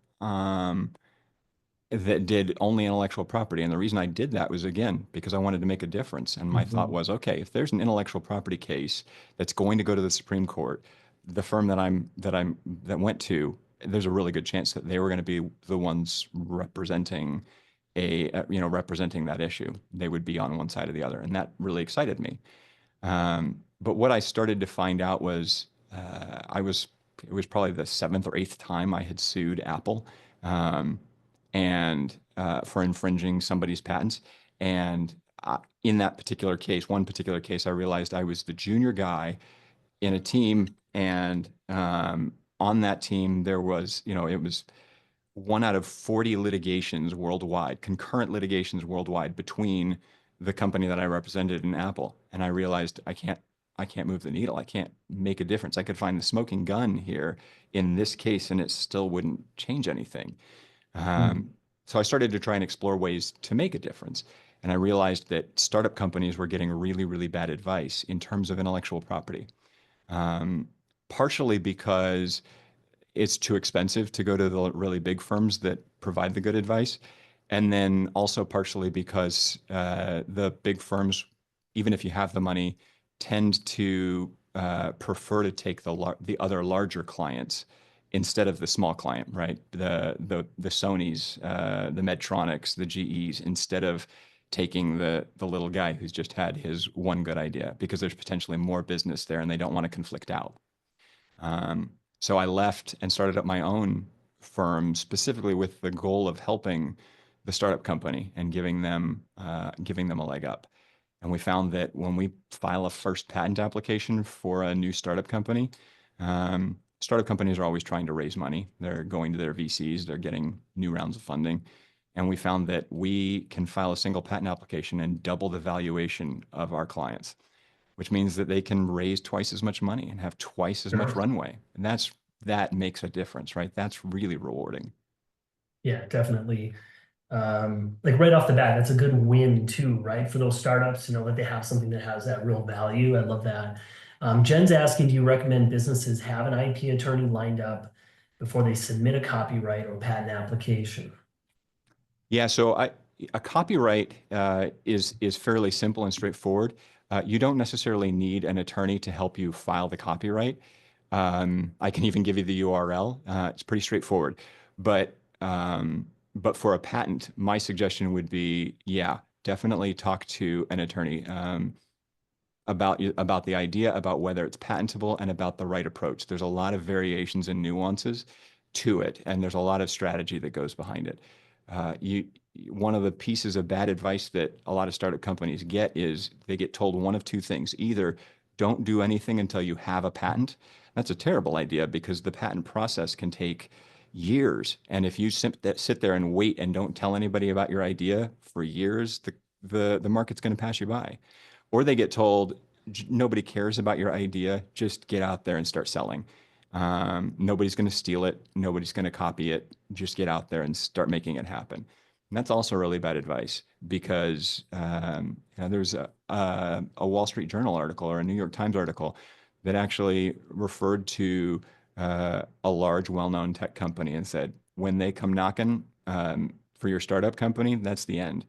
that did only intellectual property. And the reason I did that was, again, because I wanted to make a difference. And my thought was, okay, if there's an intellectual property case that's going to go to the Supreme Court, the firm that went to, there's a really good chance that they were going to be the ones representing representing that issue. They would be on one side or the other. And that really excited me. But what I started to find out was it was probably the seventh or eighth time I had sued Apple, and for infringing somebody's patents. And in that particular case, one particular case, I realized I was the junior guy in a team, and on that team there was, it was 1 out of 40 litigations worldwide, concurrent litigations worldwide between the company that I represented and Apple. And I realized I can't move the needle. I can't make a difference. I could find the smoking gun here in this case, and it still wouldn't change anything. So I started to try and explore ways to make a difference. And I realized that startup companies were getting really, really bad advice in terms of intellectual property. Partially because it's too expensive to go to the really big firms that provide the good advice. And then also partially because the big firms, even if you have the money, tend to prefer to take the other larger clients instead of the small client, right? The Sonys, the Medtronics, the GEs, instead of taking the little guy who's just had his one good idea, because there's potentially more business there and they don't want to conflict out. So I left and started up my own firm specifically with the goal of helping the startup company and giving them a leg up. And we found that when we file a first patent application for a new startup company, startup companies are always trying to raise money. They're going to their VCs, they're getting new rounds of funding. And we found that we can file a single patent application and double the valuation of our clients, which means that they can raise twice as much money and have twice as much Sure. runway. And that makes a difference, right? That's really rewarding. Yeah, definitely. Like right off the bat, that's a good win too, right? For those startups, that they have something that has that real value. I love that. Jen's asking, do you recommend businesses have an IP attorney lined up before they submit a copyright or patent application? Yeah, so a copyright is fairly simple and straightforward. You don't necessarily need an attorney to help you file the copyright. I can even give you the URL. It's pretty straightforward. But for a patent, my suggestion would be, yeah, definitely talk to an attorney about the idea, about whether it's patentable, and about the right approach. There's a lot of variations and nuances to it, and there's a lot of strategy that goes behind it. One of the pieces of bad advice that a lot of startup companies get is they get told one of two things. Either don't do anything until you have a patent. That's a terrible idea because the patent process can take years. And if you sit there and wait and don't tell anybody about your idea for years, the market's going to pass you by. Or they get told, nobody cares about your idea, just get out there and start selling. Nobody's going to steal it. Nobody's going to copy it. Just get out there and start making it happen. And that's also really bad advice because there's a Wall Street Journal article or a New York Times article that actually referred to a large, well-known tech company and said, when they come knocking for your startup company, that's the end.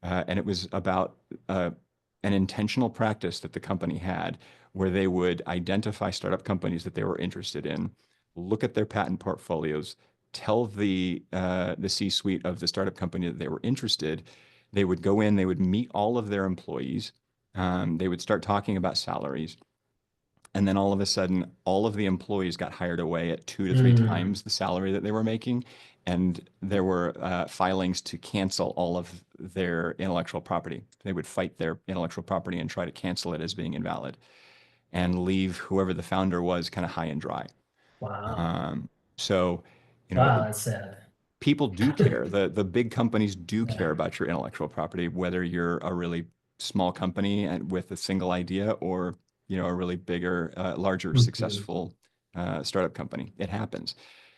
And it was about an intentional practice that the company had where they would identify startup companies that they were interested in, look at their patent portfolios, tell the C-suite of the startup company that they were interested. They would go in, they would meet all of their employees. They would start talking about salaries. And then all of a sudden, all of the employees got hired away at 2 to 3 times the salary that they were making. And there were filings to cancel all of their intellectual property. They would fight their intellectual property and try to cancel it as being invalid and leave whoever the founder was kind of high and dry. Wow. So, Wow, that's sad. people do care. The big companies do care about your intellectual property, whether you're a really small company and with a single idea or a really bigger, larger, successful startup company. It happens.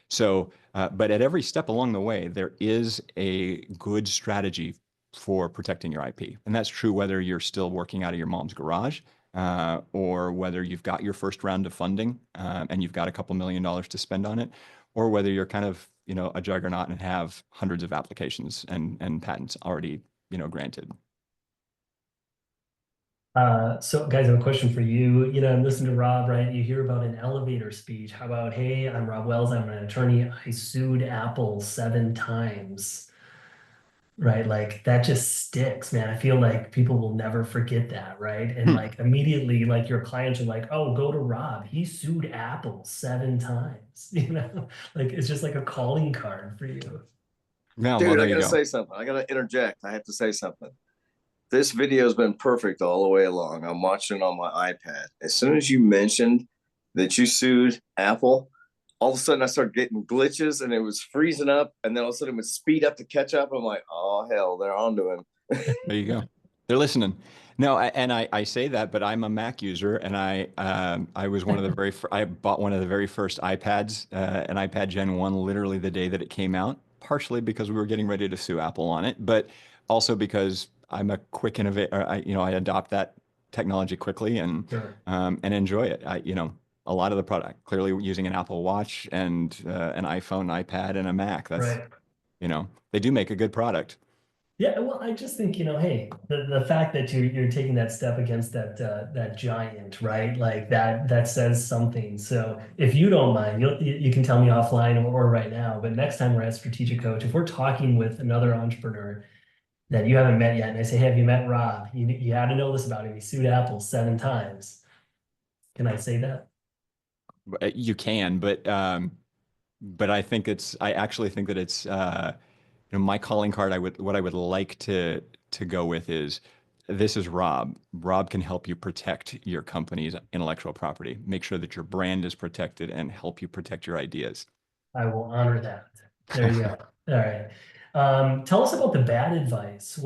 So, but at every step along the way, there is a good strategy for protecting your IP. And that's true whether you're still working out of your mom's garage or whether you've got your first round of funding and you've got a couple $1 million to spend on it, or whether you're kind of, a juggernaut and have hundreds of applications and patents already, granted. So guys, I have a question for you. I'm listening to Rob, right? You hear about an elevator speech. How about, hey, I'm Rob Wells. I'm an attorney. I sued Apple 7 times. Right? Like that just sticks, man. I feel like people will never forget that, right? And like immediately, like your clients are like, oh, go to Rob. He sued Apple 7 times. Like it's just like a calling card for you. Yeah, Dude, well, there I you gotta go. say something. I gotta interject. I have to say something. This video has been perfect all the way along. I'm watching it on my iPad. As soon as you mentioned that you sued Apple, all of a sudden I started getting glitches and it was freezing up, and then all of a sudden it would speed up to catch up. I'm like, oh hell, they're onto him. There you go. They're listening. No, I say that, but I'm a Mac user, and I was one of the I bought one of the very first iPads, an iPad Gen 1, literally the day that it came out, partially because we were getting ready to sue Apple on it, but also because I'm a quick innovator. I adopt that technology quickly and enjoy it. A lot of the product, clearly using an Apple Watch and an iPhone, iPad, and a Mac. That's, they do make a good product. Yeah, well, I just think, hey, the fact that you're taking that step against that giant, right? Like that says something. So if you don't mind, you can tell me offline or right now, but next time we're at Strategic Coach, if we're talking with another entrepreneur that you haven't met yet, and I say, hey, have you met Rob? You had to know this about him. He sued Apple 7 times. Can I say that? You can, but I actually think that it's my calling card. What I would like to go with is, this is Rob. Rob can help you protect your company's intellectual property, make sure that your brand is protected, and help you protect your ideas. I will honor that. There you go. All right. Tell us about the bad advice.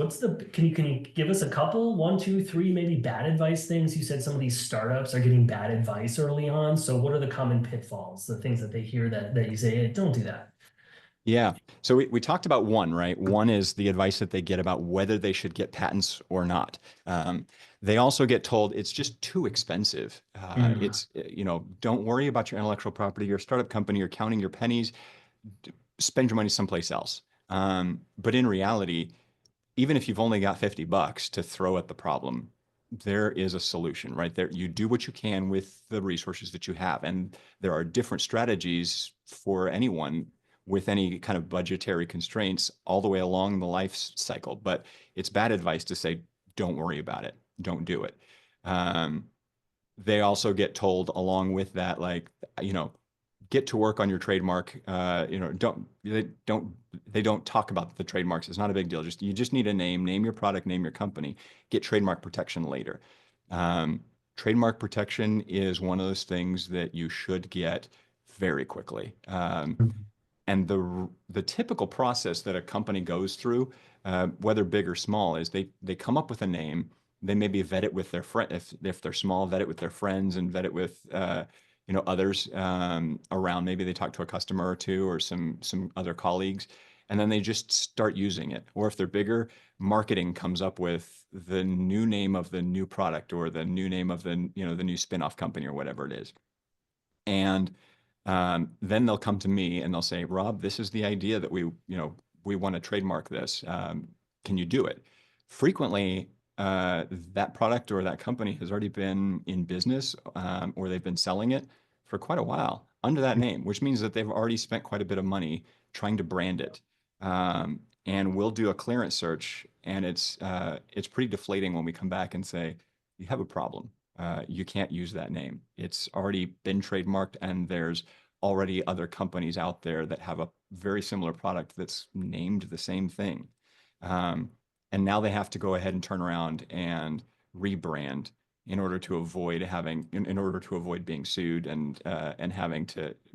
Can you give us a couple, 1, 2, 3, maybe bad advice things? You said some of these startups are getting bad advice early on. So what are the common pitfalls, the things that they hear that you say, hey, don't do that? Yeah. So we talked about one, right? One is the advice that they get about whether they should get patents or not. They also get told it's just too expensive. It's, don't worry about your intellectual property. You're a startup company, you're counting your pennies, spend your money someplace else. But in reality, even if you've only got $50 to throw at the problem, there is a solution right there. You do what you can with the resources that you have. And there are different strategies for anyone with any kind of budgetary constraints all the way along the life cycle. But it's bad advice to say, don't worry about it. Don't do it. They also get told along with that, like, get to work on your trademark. They don't talk about the trademarks. It's not a big deal. You just need a name your product, name your company, get trademark protection later. Trademark protection is one of those things that you should get very quickly. And the typical process that a company goes through, whether big or small, is they come up with a name. They maybe vet it with their friend. If they're small, vet it with their friends and vet it with others around. Maybe they talk to a customer or two or some other colleagues, and then they just start using it. Or if they're bigger, marketing comes up with the new name of the new product or the new name of the new spin-off company or whatever it is. And then they'll come to me and they'll say, Rob, this is the idea that we want to trademark this. Can you do it? Frequently, that product or that company has already been in business or they've been selling it for quite a while under that name, which means that they've already spent quite a bit of money trying to brand it. And we'll do a clearance search, and it's pretty deflating when we come back and say, you have a problem. You can't use that name. It's already been trademarked, and there's already other companies out there that have a very similar product that's named the same thing. And now they have to go ahead and turn around and rebrand in order to avoid being sued and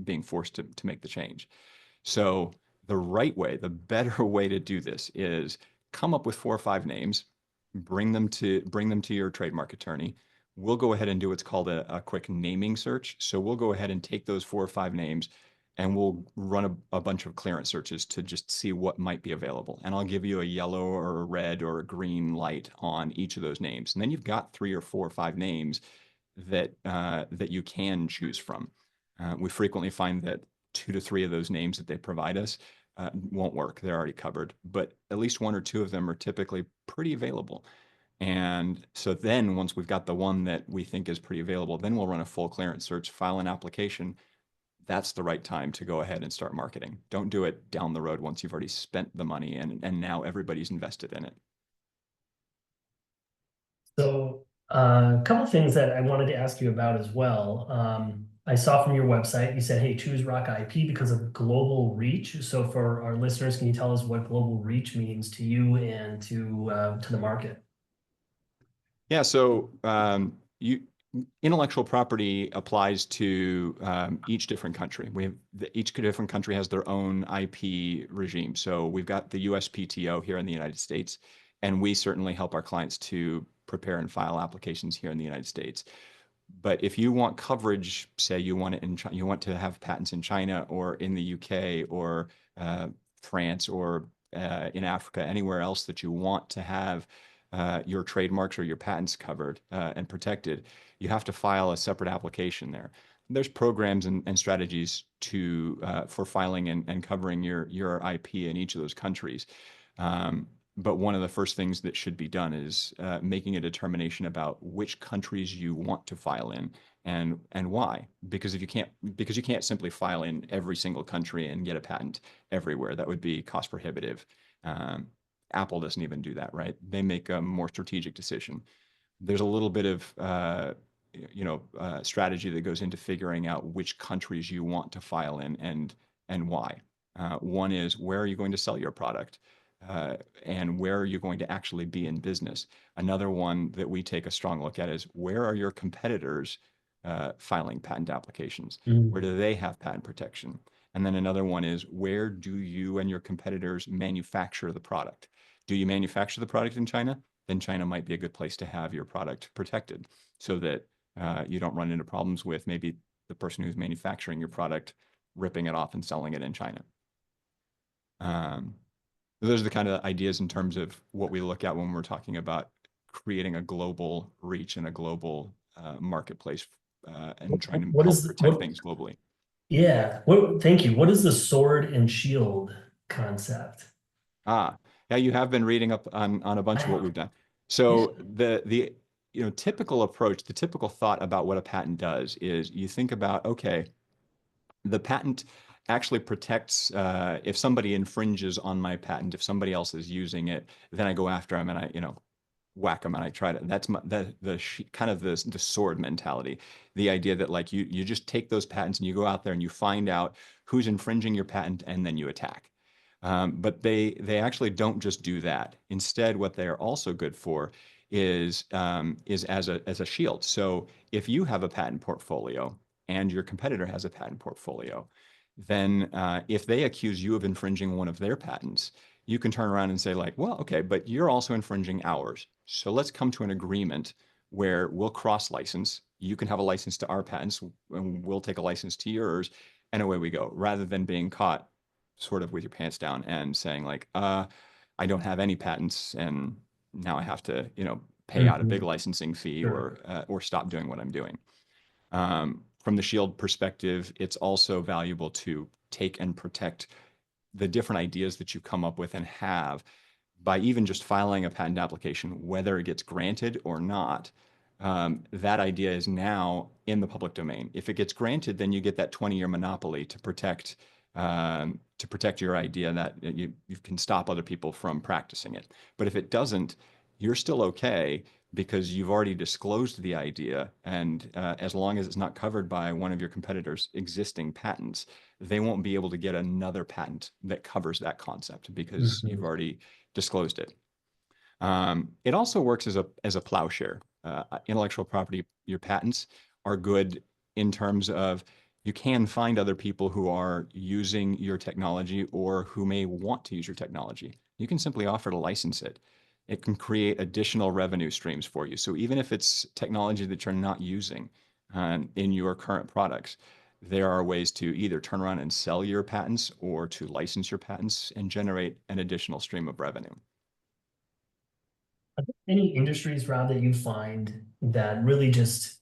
being forced to make the change. So the right way, the better way to do this is come up with 4 or 5 names, bring them to your trademark attorney. We'll go ahead and do what's called a quick naming search. So we'll go ahead and take those 4 or 5 names and we'll run a bunch of clearance searches to just see what might be available. And I'll give you a yellow or a red or a green light on each of those names. And then you've got 3 or 4 or 5 names that you can choose from. We frequently find that 2 to 3 of those names that they provide us won't work. They're already covered, but at least 1 or 2 of them are typically pretty available. And so then once we've got the one that we think is pretty available, then we'll run a full clearance search, file an application. That's the right time to go ahead and start marketing. Don't do it down the road once you've already spent the money and now everybody's invested in it. So a couple of things that I wanted to ask you about as well. I saw from your website, you said, hey, choose Rock IP because of global reach. So for our listeners, can you tell us what global reach means to you and to the market? Yeah, so intellectual property applies to each different country. Each different country has their own IP regime. So we've got the USPTO here in the United States, and we certainly help our clients to prepare and file applications here in the United States. But if you want coverage, say you want to have patents in China or in the UK or France or in Africa, anywhere else that you want to have your trademarks or your patents covered and protected, you have to file a separate application there. There's programs and strategies for filing and covering your IP in each of those countries. But one of the first things that should be done is making a determination about which countries you want to file in and why. Because you can't simply file in every single country and get a patent everywhere. That would be cost prohibitive. Apple doesn't even do that, right? They make a more strategic decision. There's a little bit of strategy that goes into figuring out which countries you want to file in and why. One is, where are you going to sell your product? And where are you going to actually be in business? Another one that we take a strong look at is, where are your competitors filing patent applications? Where do they have patent protection? And then another one is, where do you and your competitors manufacture the product? Do you manufacture the product in China? Then China might be a good place to have your product protected, so that you don't run into problems with maybe the person who's manufacturing your product ripping it off and selling it in China. Those are the kind of ideas in terms of what we look at when we're talking about creating a global reach and a global marketplace and trying to help protect things globally. Yeah. Thank you. What is the sword and shield concept? Yeah, you have been reading up on a bunch of what we've done. So the typical approach, the typical thought about what a patent does is, you think about, okay, the patent actually protects, if somebody infringes on my patent, if somebody else is using it, then I go after them and I, whack them and I try to, that's kind of the sword mentality. The idea that, like, you just take those patents and you go out there and you find out who's infringing your patent and then you attack. But they actually don't just do that. Instead, what they are also good for is as a shield. So if you have a patent portfolio and your competitor has a patent portfolio, then if they accuse you of infringing one of their patents, you can turn around and say, like, well, okay, but you're also infringing ours. So let's come to an agreement where we'll cross-license. You can have a license to our patents and we'll take a license to yours, and away we go, rather than being caught sort of with your pants down and saying, like, I don't have any patents and now I have to, pay out a big licensing fee or stop doing what I'm doing. From the shield perspective, it's also valuable to take and protect the different ideas that you come up with and have by even just filing a patent application, whether it gets granted or not. That idea is now in the public domain. If it gets granted, then you get that 20-year monopoly to protect your idea, that you can stop other people from practicing it. But if it doesn't, you're still okay, because you've already disclosed the idea, and as long as it's not covered by one of your competitors' existing patents, they won't be able to get another patent that covers that concept, because you've already disclosed it. It also works as a plowshare. Intellectual property, your patents are good in terms of, you can find other people who are using your technology or who may want to use your technology. You can simply offer to license it. It can create additional revenue streams for you. So even if it's technology that you're not using in your current products, there are ways to either turn around and sell your patents or to license your patents and generate an additional stream of revenue. Are there any industries, Rob, that you find that really just,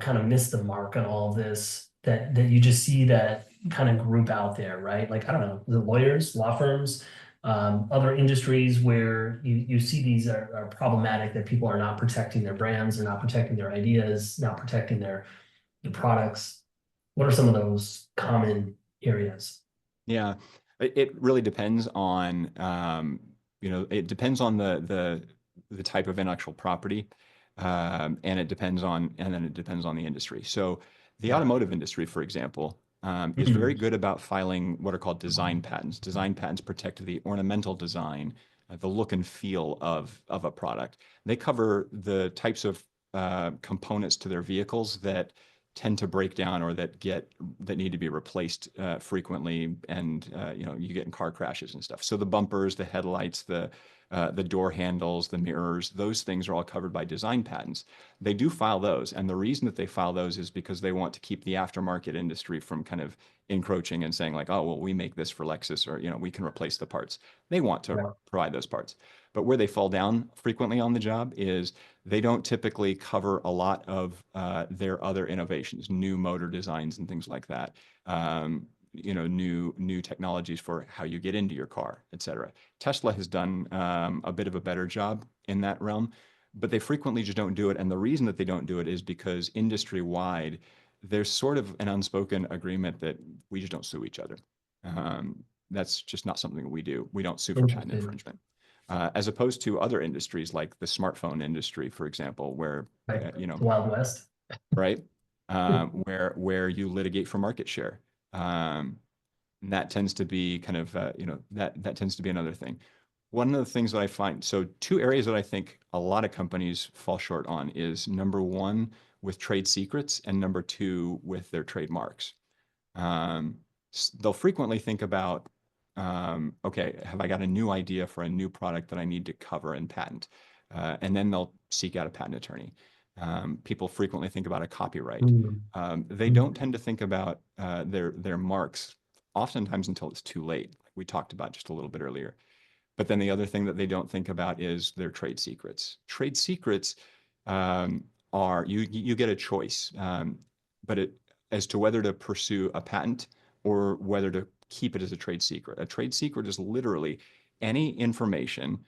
kind of miss the mark on all of this, that you just see that kind of group out there, right? Like, I don't know, the lawyers, law firms, other industries where you see these are problematic, that people are not protecting their brands, they're not protecting their ideas, not protecting their products. What are some of those common areas? Yeah, it really depends on, it depends on the type of intellectual property, and then it depends on the industry. So the automotive industry, for example, is very good about filing what are called design patents. Design patents protect the ornamental design, the look and feel of a product. They cover the types of components to their vehicles that tend to break down or that need to be replaced frequently, and you get in car crashes and stuff. So the bumpers, the headlights, the the door handles, the mirrors, those things are all covered by design patents. They do file those. And the reason that they file those is because they want to keep the aftermarket industry from kind of encroaching and saying like, oh, well, we make this for Lexus, or, we can replace the parts. They want to provide those parts. But where they fall down frequently on the job is they don't typically cover a lot of their other innovations, new motor designs and things like that. New technologies for how you get into your car, et cetera. Tesla has done a bit of a better job in that realm, but they frequently just don't do it. And the reason that they don't do it is because industry-wide, there's sort of an unspoken agreement that we just don't sue each other. That's just not something that we do. We don't sue for patent infringement. As opposed to other industries like the smartphone industry, for example, where, Wild West. Right? Where you litigate for market share. That tends to be kind of, that tends to be another thing. One of the things that I find, so two areas that I think a lot of companies fall short on is number one, with trade secrets, and number two, with their trademarks. They'll frequently think about, okay, have I got a new idea for a new product that I need to cover and patent? And then they'll seek out a patent attorney. People frequently think about a copyright. They don't tend to think about their marks, oftentimes until it's too late, like we talked about just a little bit earlier. But then the other thing that they don't think about is their trade secrets. Trade secrets are, you get a choice, but as to whether to pursue a patent or whether to keep it as a trade secret. A trade secret is literally any information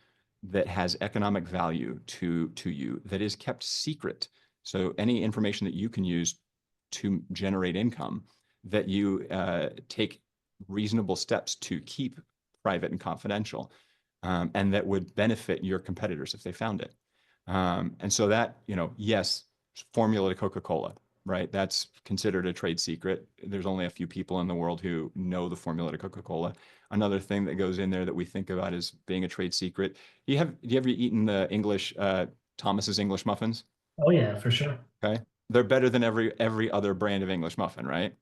that has economic value to you that is kept secret. So any information that you can use to generate income that you take reasonable steps to keep private and confidential, and that would benefit your competitors if they found it. And so that, yes, formula to Coca-Cola, right? That's considered a trade secret. There's only a few people in the world who know the formula to Coca-Cola. Another thing that goes in there that we think about as being a trade secret. Do you ever eaten the English, Thomas's English muffins? Oh yeah, for sure. Okay. They're better than every other brand of English muffin, right?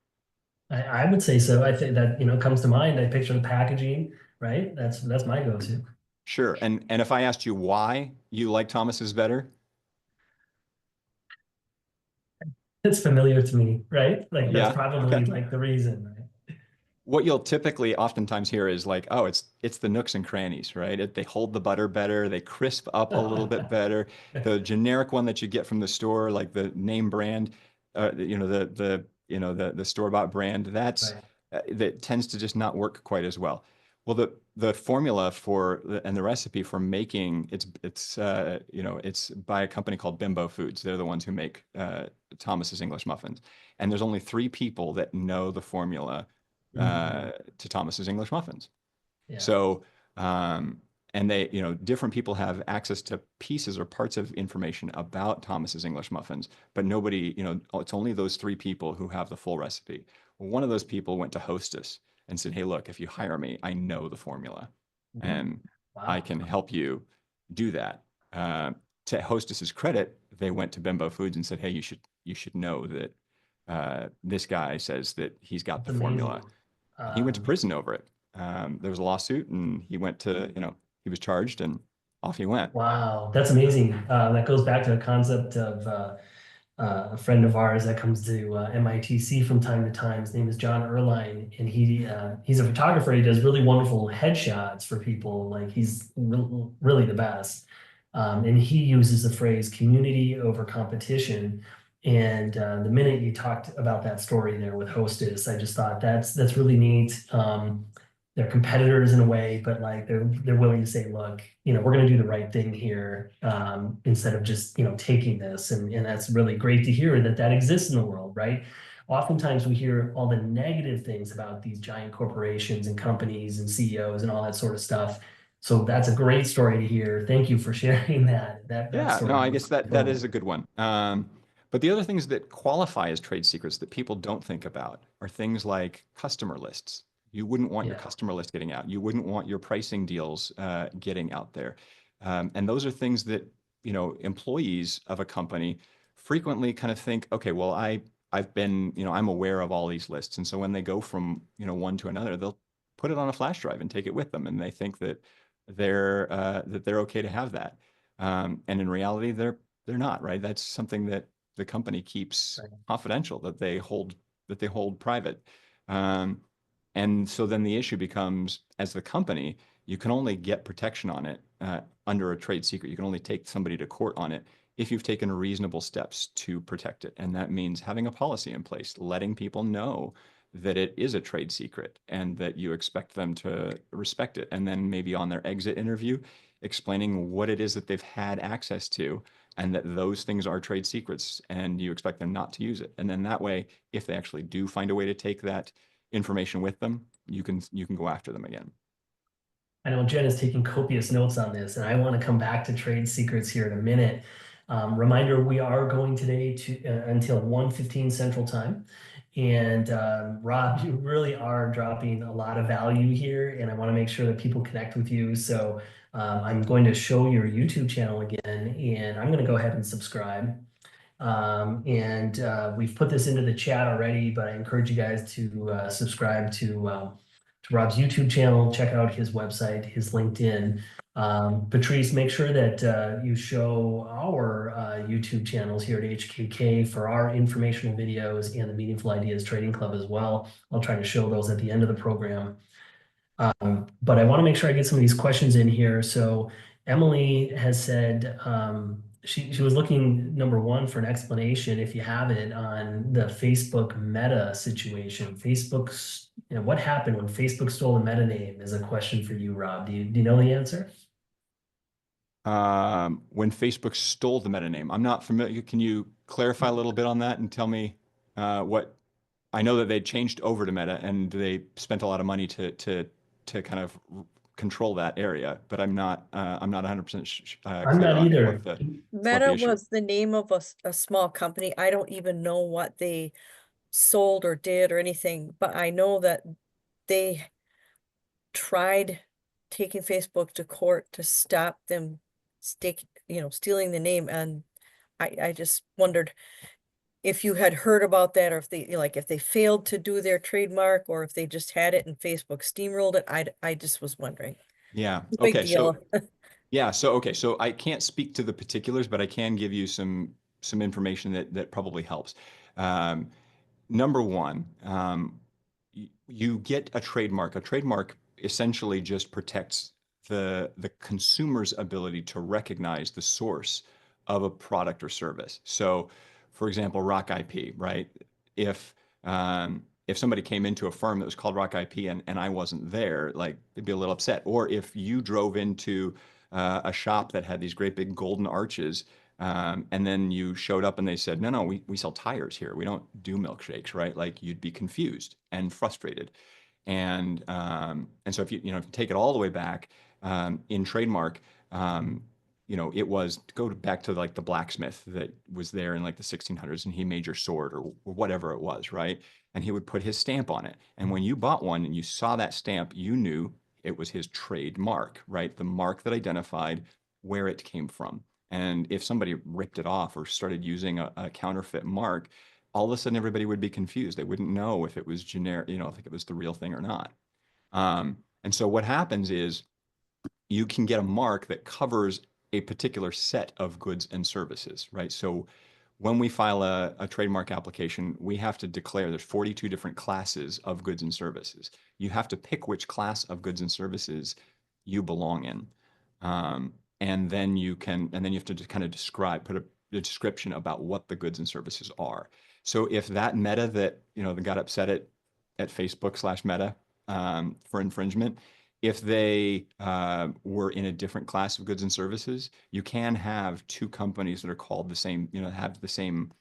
I would say so. I think that, comes to mind. I picture the packaging, right? That's my go-to. Sure. And if I asked you why you like Thomas's better? It's familiar to me, right? Like Yeah, that's probably okay. like the reason, right? What you'll typically oftentimes hear is like, oh, it's the nooks and crannies, right? They hold the butter better, they crisp up a little bit better. The generic one that you get from the store, like the name brand, the store-bought brand, that tends to just not work quite as well. Well, the formula and the recipe for making it's by a company called Bimbo Foods. They're the ones who make Thomas's English muffins, and there's only 3 people that know the formula to Thomas's English muffins. Yeah. So, and they, different people have access to pieces or parts of information about Thomas's English muffins, but nobody, it's only those 3 people who have the full recipe. Well, one of those people went to Hostess and said, hey, look, if you hire me, I know the formula and I can help you do that. To Hostess's credit, they went to Bimbo Foods and said, hey, you should know that this guy says that he's got the formula. He went to prison over it. There was a lawsuit and he went to, he was charged and off he went. Wow, that's amazing. That goes back to a concept of a friend of ours that comes to MITC from time to time. His name is John Erline, and he's a photographer. He does really wonderful headshots for people. Like he's really the best. And he uses the phrase community over competition. And the minute you talked about that story there with Hostess, I just thought that's really neat. They're competitors in a way, but like they're willing to say, look, we're going to do the right thing here, instead of just taking this, and that's really great to hear that exists in the world, right? Oftentimes we hear all the negative things about these giant corporations and companies and CEOs and all that sort of stuff. So that's a great story to hear. Thank you for sharing that. Yeah, no, I guess that is a good one. But the other things that qualify as trade secrets that people don't think about are things like customer lists. You wouldn't want your customer list getting out. You wouldn't want your pricing deals getting out there. And those are things that, employees of a company frequently kind of think, okay, well, I've been, I'm aware of all these lists. And so when they go from, one to another, they'll put it on a flash drive and take it with them. And they think that, they're okay to have that. And in reality, they're not, right? That's something that the company keeps confidential, that they hold private. And so then the issue becomes, as the company, you can only get protection on it under a trade secret. You can only take somebody to court on it if you've taken reasonable steps to protect it. And that means having a policy in place, letting people know that it is a trade secret and that you expect them to respect it. And then maybe on their exit interview, explaining what it is that they've had access to and that those things are trade secrets and you expect them not to use it. And then that way, if they actually do find a way to take that information with them, you can go after them again. I know Jen is taking copious notes on this, and I want to come back to trade secrets here in a minute. Reminder, we are going today to until 1:15 Central Time. And Rob, you really are dropping a lot of value here, and I want to make sure that people connect with you. So I'm going to show your YouTube channel again, and I'm going to go ahead and subscribe. We've put this into the chat already, but I encourage you guys to subscribe to Rob's YouTube channel, check out his website, his LinkedIn. Patrice, make sure that you show our YouTube channels here at HKK for our informational videos and the Meaningful Ideas Trading Club as well. I'll try to show those at the end of the program. But I want to make sure I get some of these questions in here. So Emily has said she was looking, number one, for an explanation, if you have it, on the Facebook Meta situation. Facebook's, what happened when Facebook stole the meta name is a question for you, Rob. Do you know the answer? When Facebook stole the meta name, I'm not familiar. Can you clarify a little bit on that and tell me what? I know that they changed over to Meta and they spent a lot of money to kind of control that area, but I'm not 100% I'm clear not on either. what the Meta issue was the name of a small company. I don't even know what they sold or did or anything, but I know that they tried taking Facebook to court to stop them stealing the name. And I just wondered if you had heard about that, or if they, if they failed to do their trademark, or if they just had it and Facebook steamrolled it. I just was wondering. Yeah. Big Okay. deal. So yeah. So okay. So I can't speak to the particulars, but I can give you some information that probably helps. Number one, you get a trademark. A trademark essentially just protects the consumer's ability to recognize the source of a product or service. So, for example, Rock IP, right? If somebody came into a firm that was called Rock IP and I wasn't there, like they'd be a little upset. Or if you drove into a shop that had these great big golden arches, and then you showed up and they said, no, we sell tires here. We don't do milkshakes, right? Like you'd be confused and frustrated. And so if you take it all the way back in trademark, it was to go back to like the blacksmith that was there in like the 1600s and he made your sword or whatever it was, right? And he would put his stamp on it. And when you bought one and you saw that stamp, you knew it was his trademark, right? The mark that identified where it came from. And if somebody ripped it off or started using a counterfeit mark, all of a sudden everybody would be confused. They wouldn't know if it was generic, if it was the real thing or not. And so what happens is you can get a mark that covers a particular set of goods and services, right? So when we file a trademark application, we have to declare there's 42 different classes of goods and services. You have to pick which class of goods and services you belong in. And then you have to just kind of put a description about what the goods and services are. So if that Meta that got upset at Facebook/Meta for infringement, if they were in a different class of goods and services, you can have two companies that are called the same, have the same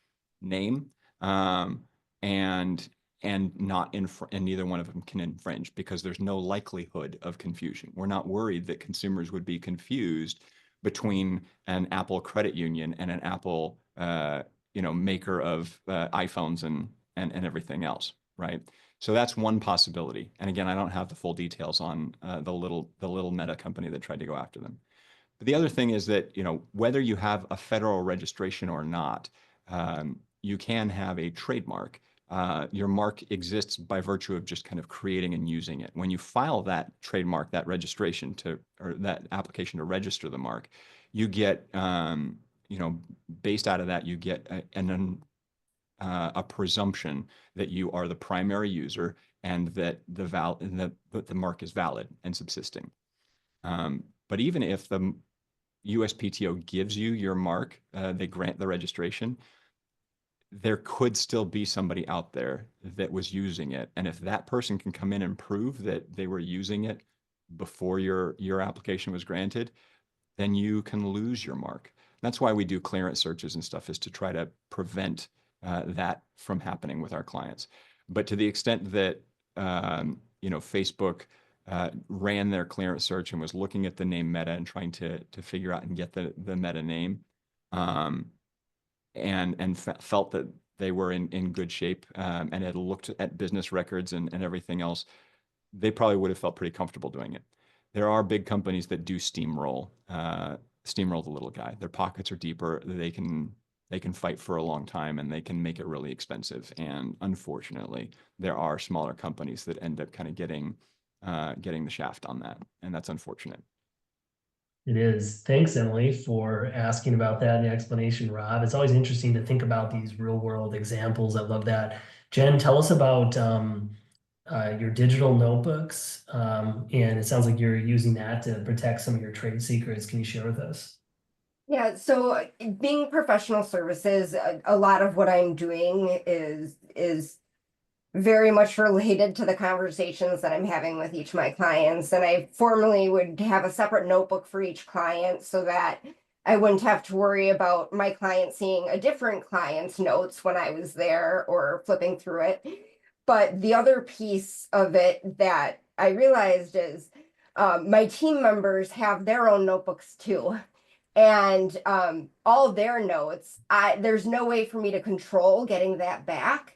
name, and neither one of them can infringe because there's no likelihood of confusion. We're not worried that consumers would be confused between an Apple credit union and an Apple, maker of iPhones and everything else, right? So that's one possibility. And again, I don't have the full details on the little Meta company that tried to go after them. But the other thing is that, whether you have a federal registration or not, you can have a trademark. your mark exists by virtue of just kind of creating and using it. When you file that trademark, that registration or that application to register the mark, you get, based out of that, you get a presumption that you are the primary user and that the mark is valid and subsisting. But even if the USPTO gives you your mark, they grant the registration, there could still be somebody out there that was using it. And if that person can come in and prove that they were using it before your application was granted, then you can lose your mark. That's why we do clearance searches and stuff, is to try to prevent that from happening with our clients. But to the extent that, Facebook ran their clearance search and was looking at the name Meta and trying to figure out and get the Meta name, and felt that they were in good shape, and had looked at business records and everything else, they probably would have felt pretty comfortable doing it. There are big companies that do steamroll the little guy. Their pockets are deeper. They can fight for a long time, and they can make it really expensive. And unfortunately, there are smaller companies that end up kind of getting the shaft on that, and that's unfortunate. It is. Thanks, Emily, for asking about that and the explanation, Rob. It's always interesting to think about these real world examples. I love that. Jen, tell us about your digital notebooks. And it sounds like you're using that to protect some of your trade secrets. Can you share with us? Yeah, so being professional services, a lot of what I'm doing is very much related to the conversations that I'm having with each of my clients. And I formerly would have a separate notebook for each client so that I wouldn't have to worry about my client seeing a different client's notes when I was there or flipping through it. But the other piece of it that I realized is my team members have their own notebooks too. And all their notes, there's no way for me to control getting that back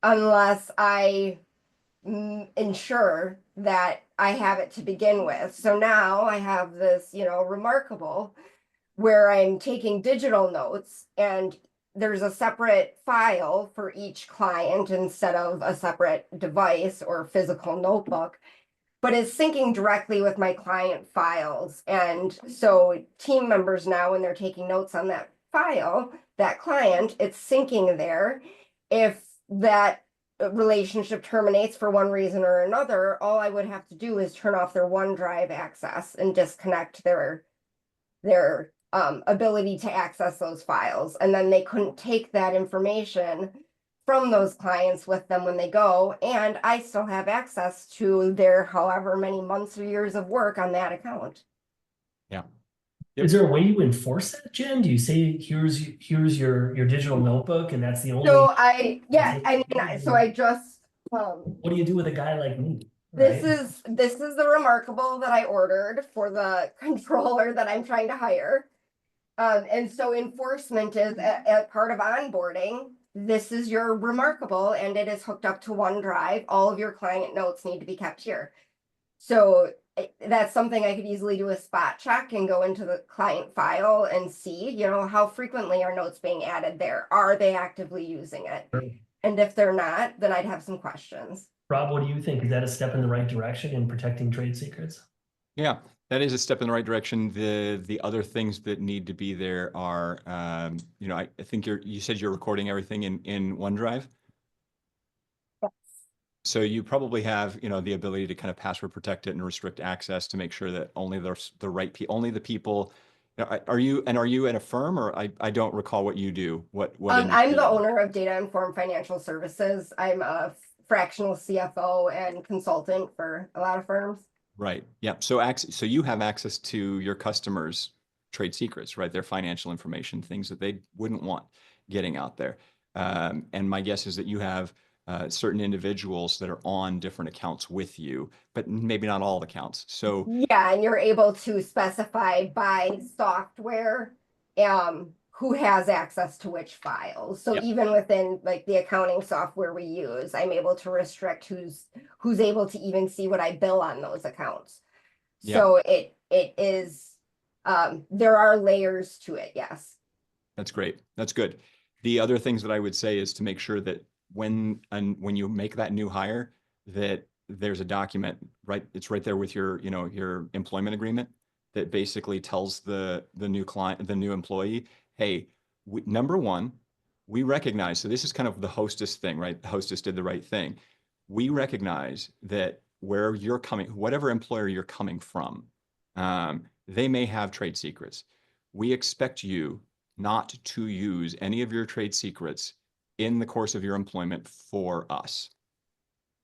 unless I ensure that I have it to begin with. So now I have this, remarkable where I'm taking digital notes, and there's a separate file for each client instead of a separate device or physical notebook, but it's syncing directly with my client files. And so team members now, when they're taking notes on that file, that client, it's syncing there. If that relationship terminates for one reason or another, all I would have to do is turn off their OneDrive access and disconnect their ability to access those files. And then they couldn't take that information from those clients with them when they go, and I still have access to their however many months or years of work on that account. Yeah. Yep. Is there a way you enforce that, Jen? Do you say here's your digital notebook and that's the only? So I just what do you do with a guy like me? This is the remarkable that I ordered for the controller that I'm trying to hire. And so enforcement is a part of onboarding. This is your remarkable, and it is hooked up to OneDrive. All of your client notes need to be kept here. So that's something I could easily do a spot check and go into the client file and see, how frequently are notes being added there? Are they actively using it? Sure. And if they're not, then I'd have some questions. Rob, what do you think? Is that a step in the right direction in protecting trade secrets? Yeah, that is a step in the right direction. The other things that need to be there are, I think you said you're recording everything in OneDrive. Yes. So you probably have, the ability to kind of password protect it and restrict access to make sure that only the right people, only the people. Are you in a firm, or I don't recall what you do? What I'm the owner of Data Informed Financial Services. I'm a fractional CFO and consultant for a lot of firms. Right. Yeah. So you have access to your customers' trade secrets, right? Their financial information, things that they wouldn't want getting out there. And my guess is that you have certain individuals that are on different accounts with you, but maybe not all accounts. So yeah, and you're able to specify by software who has access to which files. So even within like the accounting software we use, I'm able to restrict who's able to even see what I bill on those accounts. So it is there are layers to it. Yes. That's great. That's good. The other things that I would say is to make sure that when you make that new hire, that there's a document, right? It's right there with your, your employment agreement that basically tells the new client, the new employee, hey, number one, we recognize, so this is kind of the hostess thing, right? The hostess did the right thing. We recognize that where you're coming, whatever employer you're coming from, they may have trade secrets. We expect you not to use any of your trade secrets in the course of your employment for us.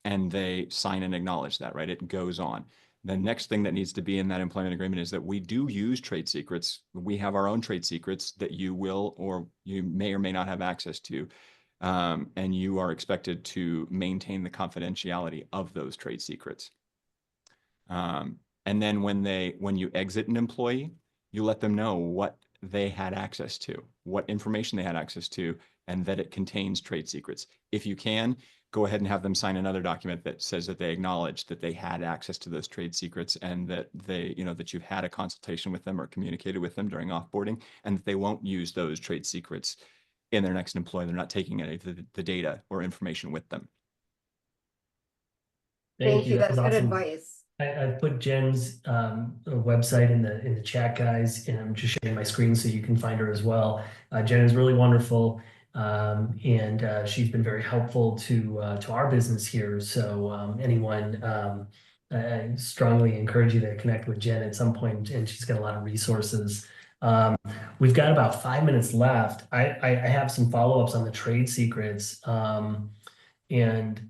And they sign and acknowledge that, right? It goes on. The next thing that needs to be in that employment agreement is that we do use trade secrets. We have our own trade secrets that you will, or you may or may not have access to. And you are expected to maintain the confidentiality of those trade secrets. And then when you exit an employee, you let them know what they had access to, what information they had access to, and that it contains trade secrets. If you can, go ahead and have them sign another document that says that they acknowledge that they had access to those trade secrets, and that they, that you've had a consultation with them or communicated with them during offboarding, and that they won't use those trade secrets in their next employee. They're not taking any of the data or information with them. Thank you. That That's was good awesome. advice. I put Jen's website in the chat, guys, and I'm just sharing my screen so you can find her as well. Jen is really wonderful, and she's been very helpful to our business here. So anyone, I strongly encourage you to connect with Jen at some point, and she's got a lot of resources. We've got about 5 minutes left. I have some follow-ups on the trade secrets, and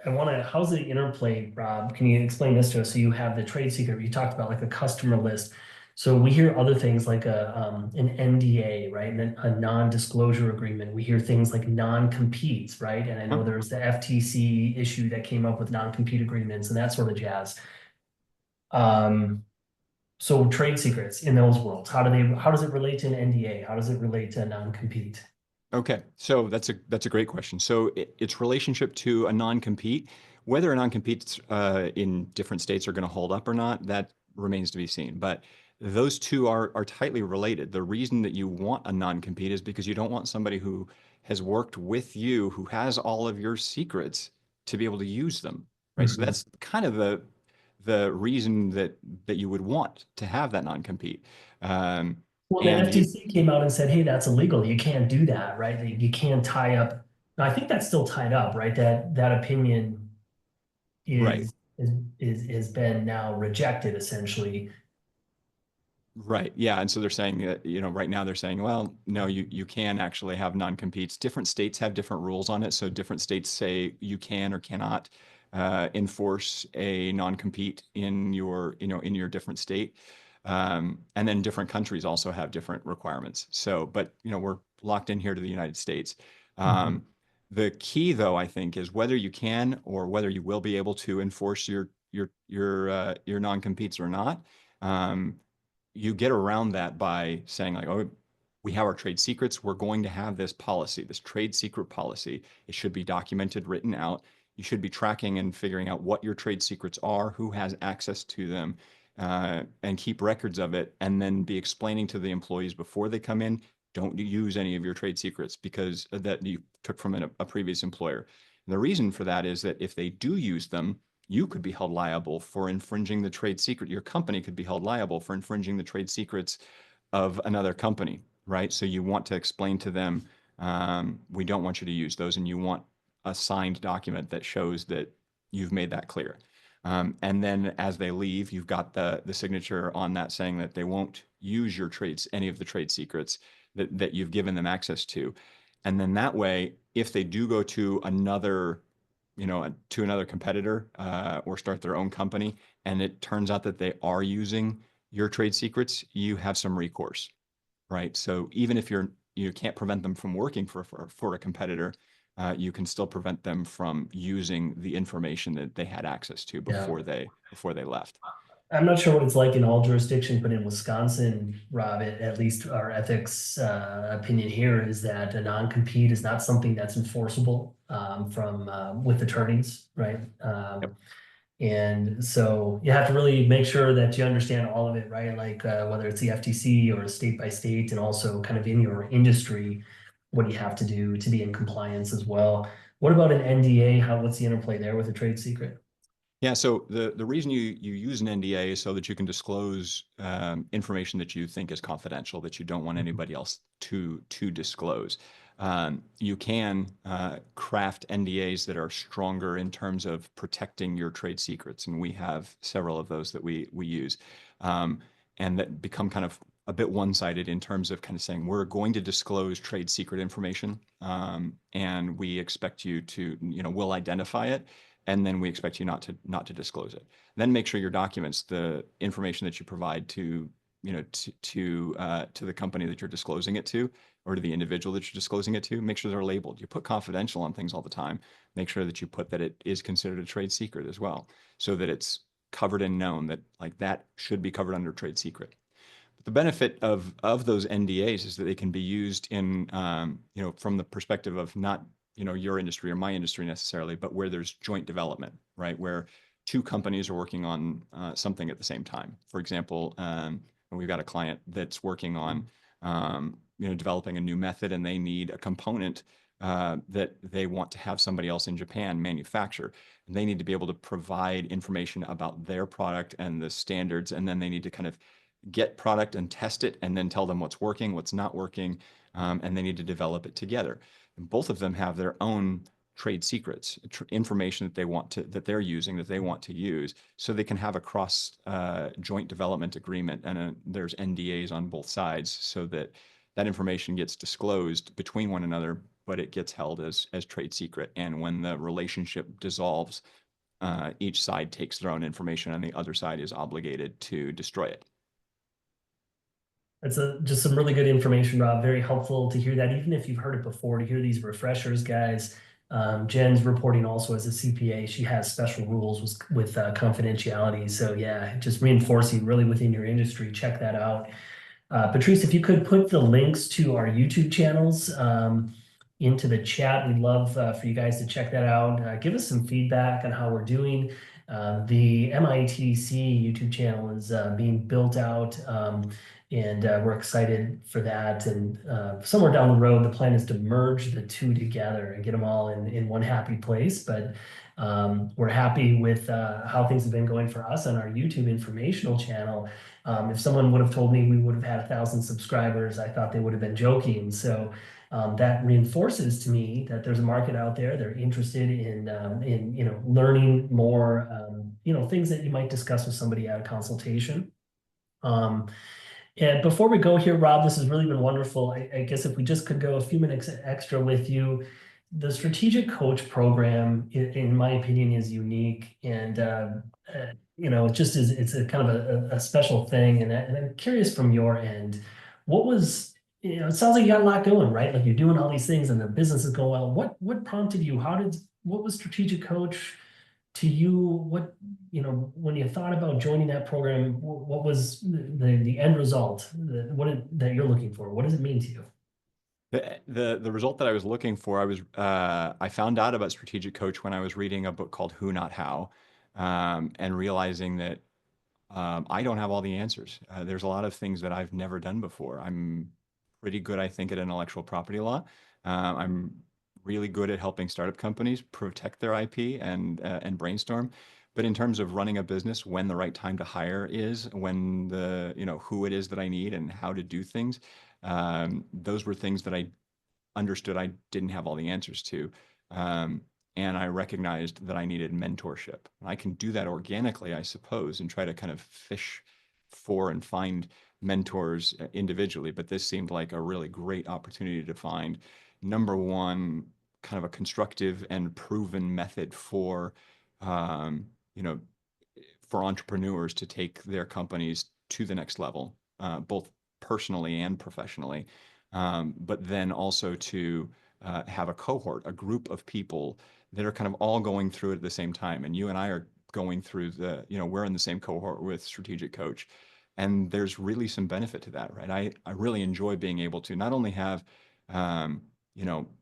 I want to, how's the interplay, Rob? Can you explain this to us? So you have the trade secret, you talked about like a customer list. So we hear other things like an NDA, right? And a non-disclosure agreement. We hear things like non-competes, right? And I know there's the FTC issue that came up with non-compete agreements and that sort of jazz. So trade secrets in those worlds, how does it relate to an NDA? How does it relate to a non-compete? Okay, so that's a great question. So its relationship to a non-compete, whether a non-compete in different states are going to hold up or not, that remains to be seen. But those two are tightly related. The reason that you want a non-compete is because you don't want somebody who has worked with you, who has all of your secrets, to be able to use them, right? So that's kind of the reason that you would want to have that non-compete. Well, the FTC came out and said, hey, that's illegal. You can't do that, right? You can't tie up. I think that's still tied up, right? That opinion has been now rejected, essentially. Right. Yeah. And so they're saying that, right now they're saying, well, no, you can actually have non-competes. Different states have different rules on it. So different states say you can or cannot enforce a non-compete in your different state. And then different countries also have different requirements. So, but, we're locked in here to the United States. The key, though, I think, is whether you can or whether you will be able to enforce your non-competes or not. You get around that by saying like, oh, we have our trade secrets. We're going to have this policy, this trade secret policy. It should be documented, written out. You should be tracking and figuring out what your trade secrets are, who has access to them, and keep records of it, and then be explaining to the employees before they come in, don't use any of your trade secrets because that you took from a previous employer. And the reason for that is that if they do use them, you could be held liable for infringing the trade secret. Your company could be held liable for infringing the trade secrets of another company, right? So you want to explain to them, we don't want you to use those, and you want a signed document that shows that you've made that clear. And then as they leave, you've got the signature on that saying that they won't use your any of the trade secrets that you've given them access to. And then that way, if they do go to another competitor or start their own company, and it turns out that they are using your trade secrets, you have some recourse, right? So even if you can't prevent them from working for a competitor, you can still prevent them from using the information that they had access to before they left. I'm not sure what it's like in all jurisdictions, but in Wisconsin, Rob, at least our ethics opinion here is that a non-compete is not something that's enforceable with attorneys, right? And so you have to really make sure that you understand all of it, right? Like whether it's the FTC or state by state, and also kind of in your industry, what do you have to do to be in compliance as well? What about an NDA? What's the interplay there with a trade secret? Yeah, so the reason you use an NDA is so that you can disclose information that you think is confidential, that you don't want anybody else to disclose. You can craft NDAs that are stronger in terms of protecting your trade secrets, and we have several of those that we use, and that become kind of a bit one-sided in terms of kind of saying we're going to disclose trade secret information, and we expect you to, we'll identify it, and then we expect you not to disclose it. Then make sure your documents, the information that you provide to the company that you're disclosing it to, or to the individual that you're disclosing it to, make sure they're labeled. You put confidential on things all the time. Make sure that you put that it is considered a trade secret as well, so that it's covered and known that like that should be covered under trade secret. The benefit of those NDAs is that they can be used in, from the perspective of not, your industry or my industry necessarily, but where there's joint development, right? Where two companies are working on something at the same time. For example, we've got a client that's working on, developing a new method, and they need a component that they want to have somebody else in Japan manufacture. And they need to be able to provide information about their product and the standards, and then they need to kind of get product and test it, and then tell them what's working, what's not working, and they need to develop it together. And both of them have their own trade secrets, information that they're using, that they want to use, so they can have a cross joint development agreement, and there's NDAs on both sides, so that information gets disclosed between one another, but it gets held as trade secret. And when the relationship dissolves, each side takes their own information, and the other side is obligated to destroy it. That's just some really good information, Rob. Very helpful to hear that, even if you've heard it before, to hear these refreshers, guys. Jen's reporting also as a CPA. She has special rules with confidentiality. So yeah, just reinforcing really within your industry. Check that out. Patrice, if you could put the links to our YouTube channels into the chat, we'd love for you guys to check that out. Give us some feedback on how we're doing. The MITC YouTube channel is being built out, and we're excited for that. And somewhere down the road, the plan is to merge the two together and get them all in one happy place. But we're happy with how things have been going for us on our YouTube informational channel. If someone would have told me we would have had 1,000 subscribers, I thought they would have been joking. So that reinforces to me that there's a market out there. They're interested in learning more, things that you might discuss with somebody at a consultation. And before we go here, Rob, this has really been wonderful. I guess if we just could go a few minutes extra with you, the Strategic Coach program, in my opinion, is unique, and it just is. It's a kind of a special thing, and I'm curious from your end, what was, it sounds like you got a lot going, right? Like you're doing all these things, and the business is going well. What prompted you? What was Strategic Coach to you? When you thought about joining that program, what was the end result that you're looking for? What does it mean to you? The result that I was looking for, I found out about Strategic Coach when I was reading a book called Who Not How, and realizing that I don't have all the answers. There's a lot of things that I've never done before. I'm pretty good, I think, at intellectual property law. I'm really good at helping startup companies protect their IP and brainstorm. But in terms of running a business, when the right time to hire is, when who it is that I need and how to do things, those were things that I understood I didn't have all the answers to. And I recognized that I needed mentorship. I can do that organically, I suppose, and try to kind of fish for and find mentors individually. But this seemed like a really great opportunity to find, number one, kind of a constructive and proven method for entrepreneurs to take their companies to the next level, both personally and professionally, but then also to have a cohort, a group of people that are kind of all going through it at the same time. And you and I are going through we're in the same cohort with Strategic Coach. And there's really some benefit to that, right? I really enjoy being able to not only have,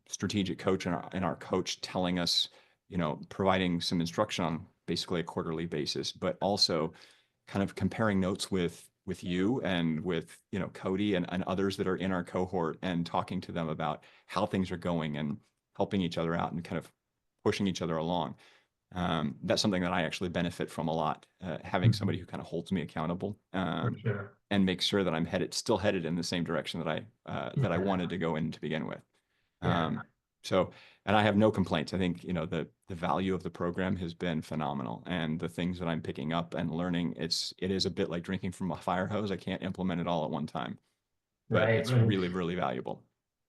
Strategic Coach and our coach telling us, providing some instruction on basically a quarterly basis, but also kind of comparing notes with with you and with, you know, Cody and others that are in our cohort, and talking to them about how things are going and helping each other out and kind of pushing each other along. That's something that I actually benefit from a lot, having somebody who kind of holds me accountable, For sure. and makes sure that I'm still headed in the same direction that I wanted to go in to begin with. Yeah. So, and I have no complaints. I think, you know, the value of the program has been phenomenal, and the things that I'm picking up and learning, it is a bit like drinking from a fire hose. I can't implement it all at one time, but Right. it's Right. really, really valuable.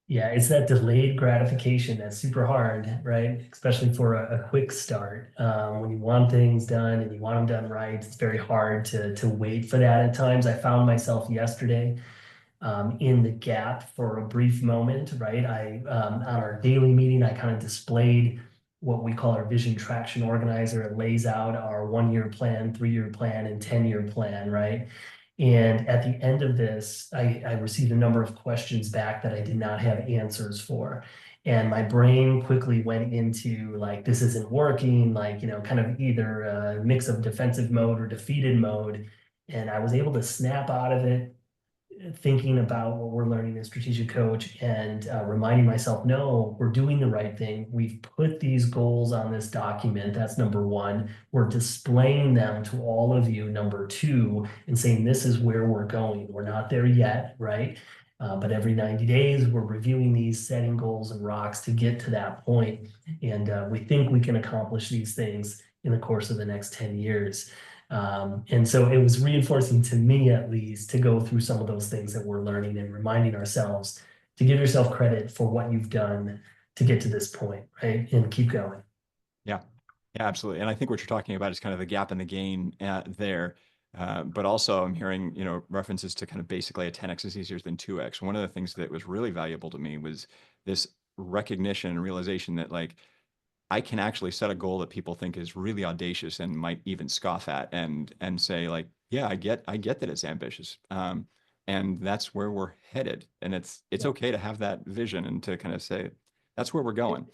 Yeah, it's that delayed gratification that's super hard, right? Especially for a quick start. When you want things done and you want them done right, it's very hard to wait for that at times. I found myself yesterday in the gap for a brief moment, right? On our daily meeting, I kind of displayed what we call our vision traction organizer. It lays out our 1-year plan, 3-year plan, and 10-year plan, right? And at the end of this, I received a number of questions back that I did not have answers for. And my brain quickly went into like, this isn't working, like, you know, kind of either a mix of defensive mode or defeated mode. And I was able to snap out of it, thinking about what we're learning as strategic coach, and reminding myself, no, we're doing the right thing. We've put these goals on this document. That's number one. We're displaying them to all of you, number two, and saying, this is where we're going. We're not there yet, right? But every 90 days, we're reviewing these, setting goals and rocks to get to that point. And we think we can accomplish these things in the course of the next 10 years. And so it was reinforcing to me, at least, to go through some of those things that we're learning and reminding ourselves to give yourself credit for what you've done to get to this point, right? And keep going. Yeah, yeah, absolutely. And I think what you're talking about is kind of the gap in the gain there. But also I'm hearing, you know, references to kind of basically a 10x is easier than 2x. One of the things that was really valuable to me was this recognition and realization that, like, I can actually set a goal that people think is really audacious and might even scoff at, and say, like, yeah, I get that it's ambitious. And that's where we're headed. And it's okay to have that vision and to kind of say, that's where we're going.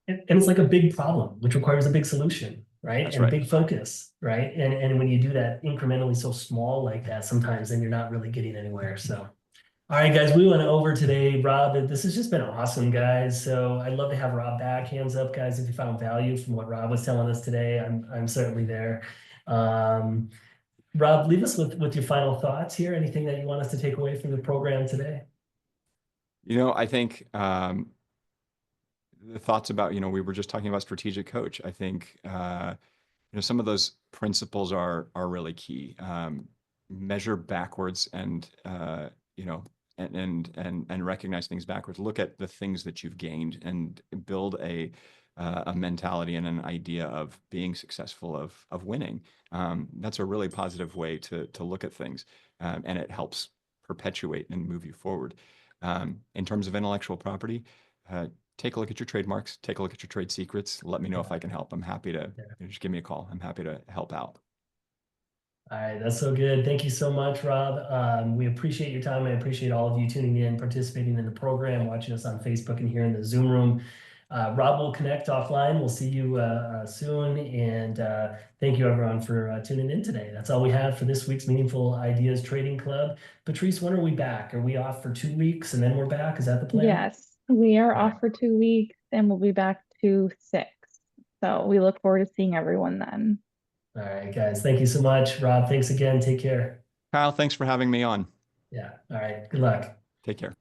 And it's like a big problem, which requires a big solution, right? That's And right. big focus, right? And when you do that incrementally so small like that, sometimes then you're not really getting anywhere. So, all right, guys, we went over today. Rob, this has just been awesome, guys. So I'd love to have Rob back. Hands up, guys, if you found value from what Rob was telling us today. I'm certainly there. Rob, leave us with your final thoughts here. Anything that you want us to take away from the program today? You know, I think the thoughts about, you know, we were just talking about strategic coach. I think, you know, some of those principles are really key. Measure backwards, and, you know, and recognize things backwards. Look at the things that you've gained and build a mentality and an idea of being successful, of winning. That's a really positive way to look at things, and it helps perpetuate and move you forward. In terms of intellectual property, take a look at your trademarks, take a look at your trade secrets. Let me know if I can help. I'm happy to, you know, just give me a call. I'm happy to help out. All right, that's so good. Thank you so much, Rob. We appreciate your time. I appreciate all of you tuning in, participating in the program, watching us on Facebook and here in the Zoom room. Rob will connect offline. We'll see you soon. And thank you, everyone, for tuning in today. That's all we have for this week's Meaningful Ideas Trading Club. Patrice, when are we back? Are we off for 2 weeks and then we're back? Is that the plan? Yes, we are All off for 2 weeks and we'll be back to 6. So we look forward to seeing everyone then. All right, guys. Thank you so much. Rob, thanks again. Take care. Kyle, thanks for having me on. Yeah. All right. Good luck. Take care.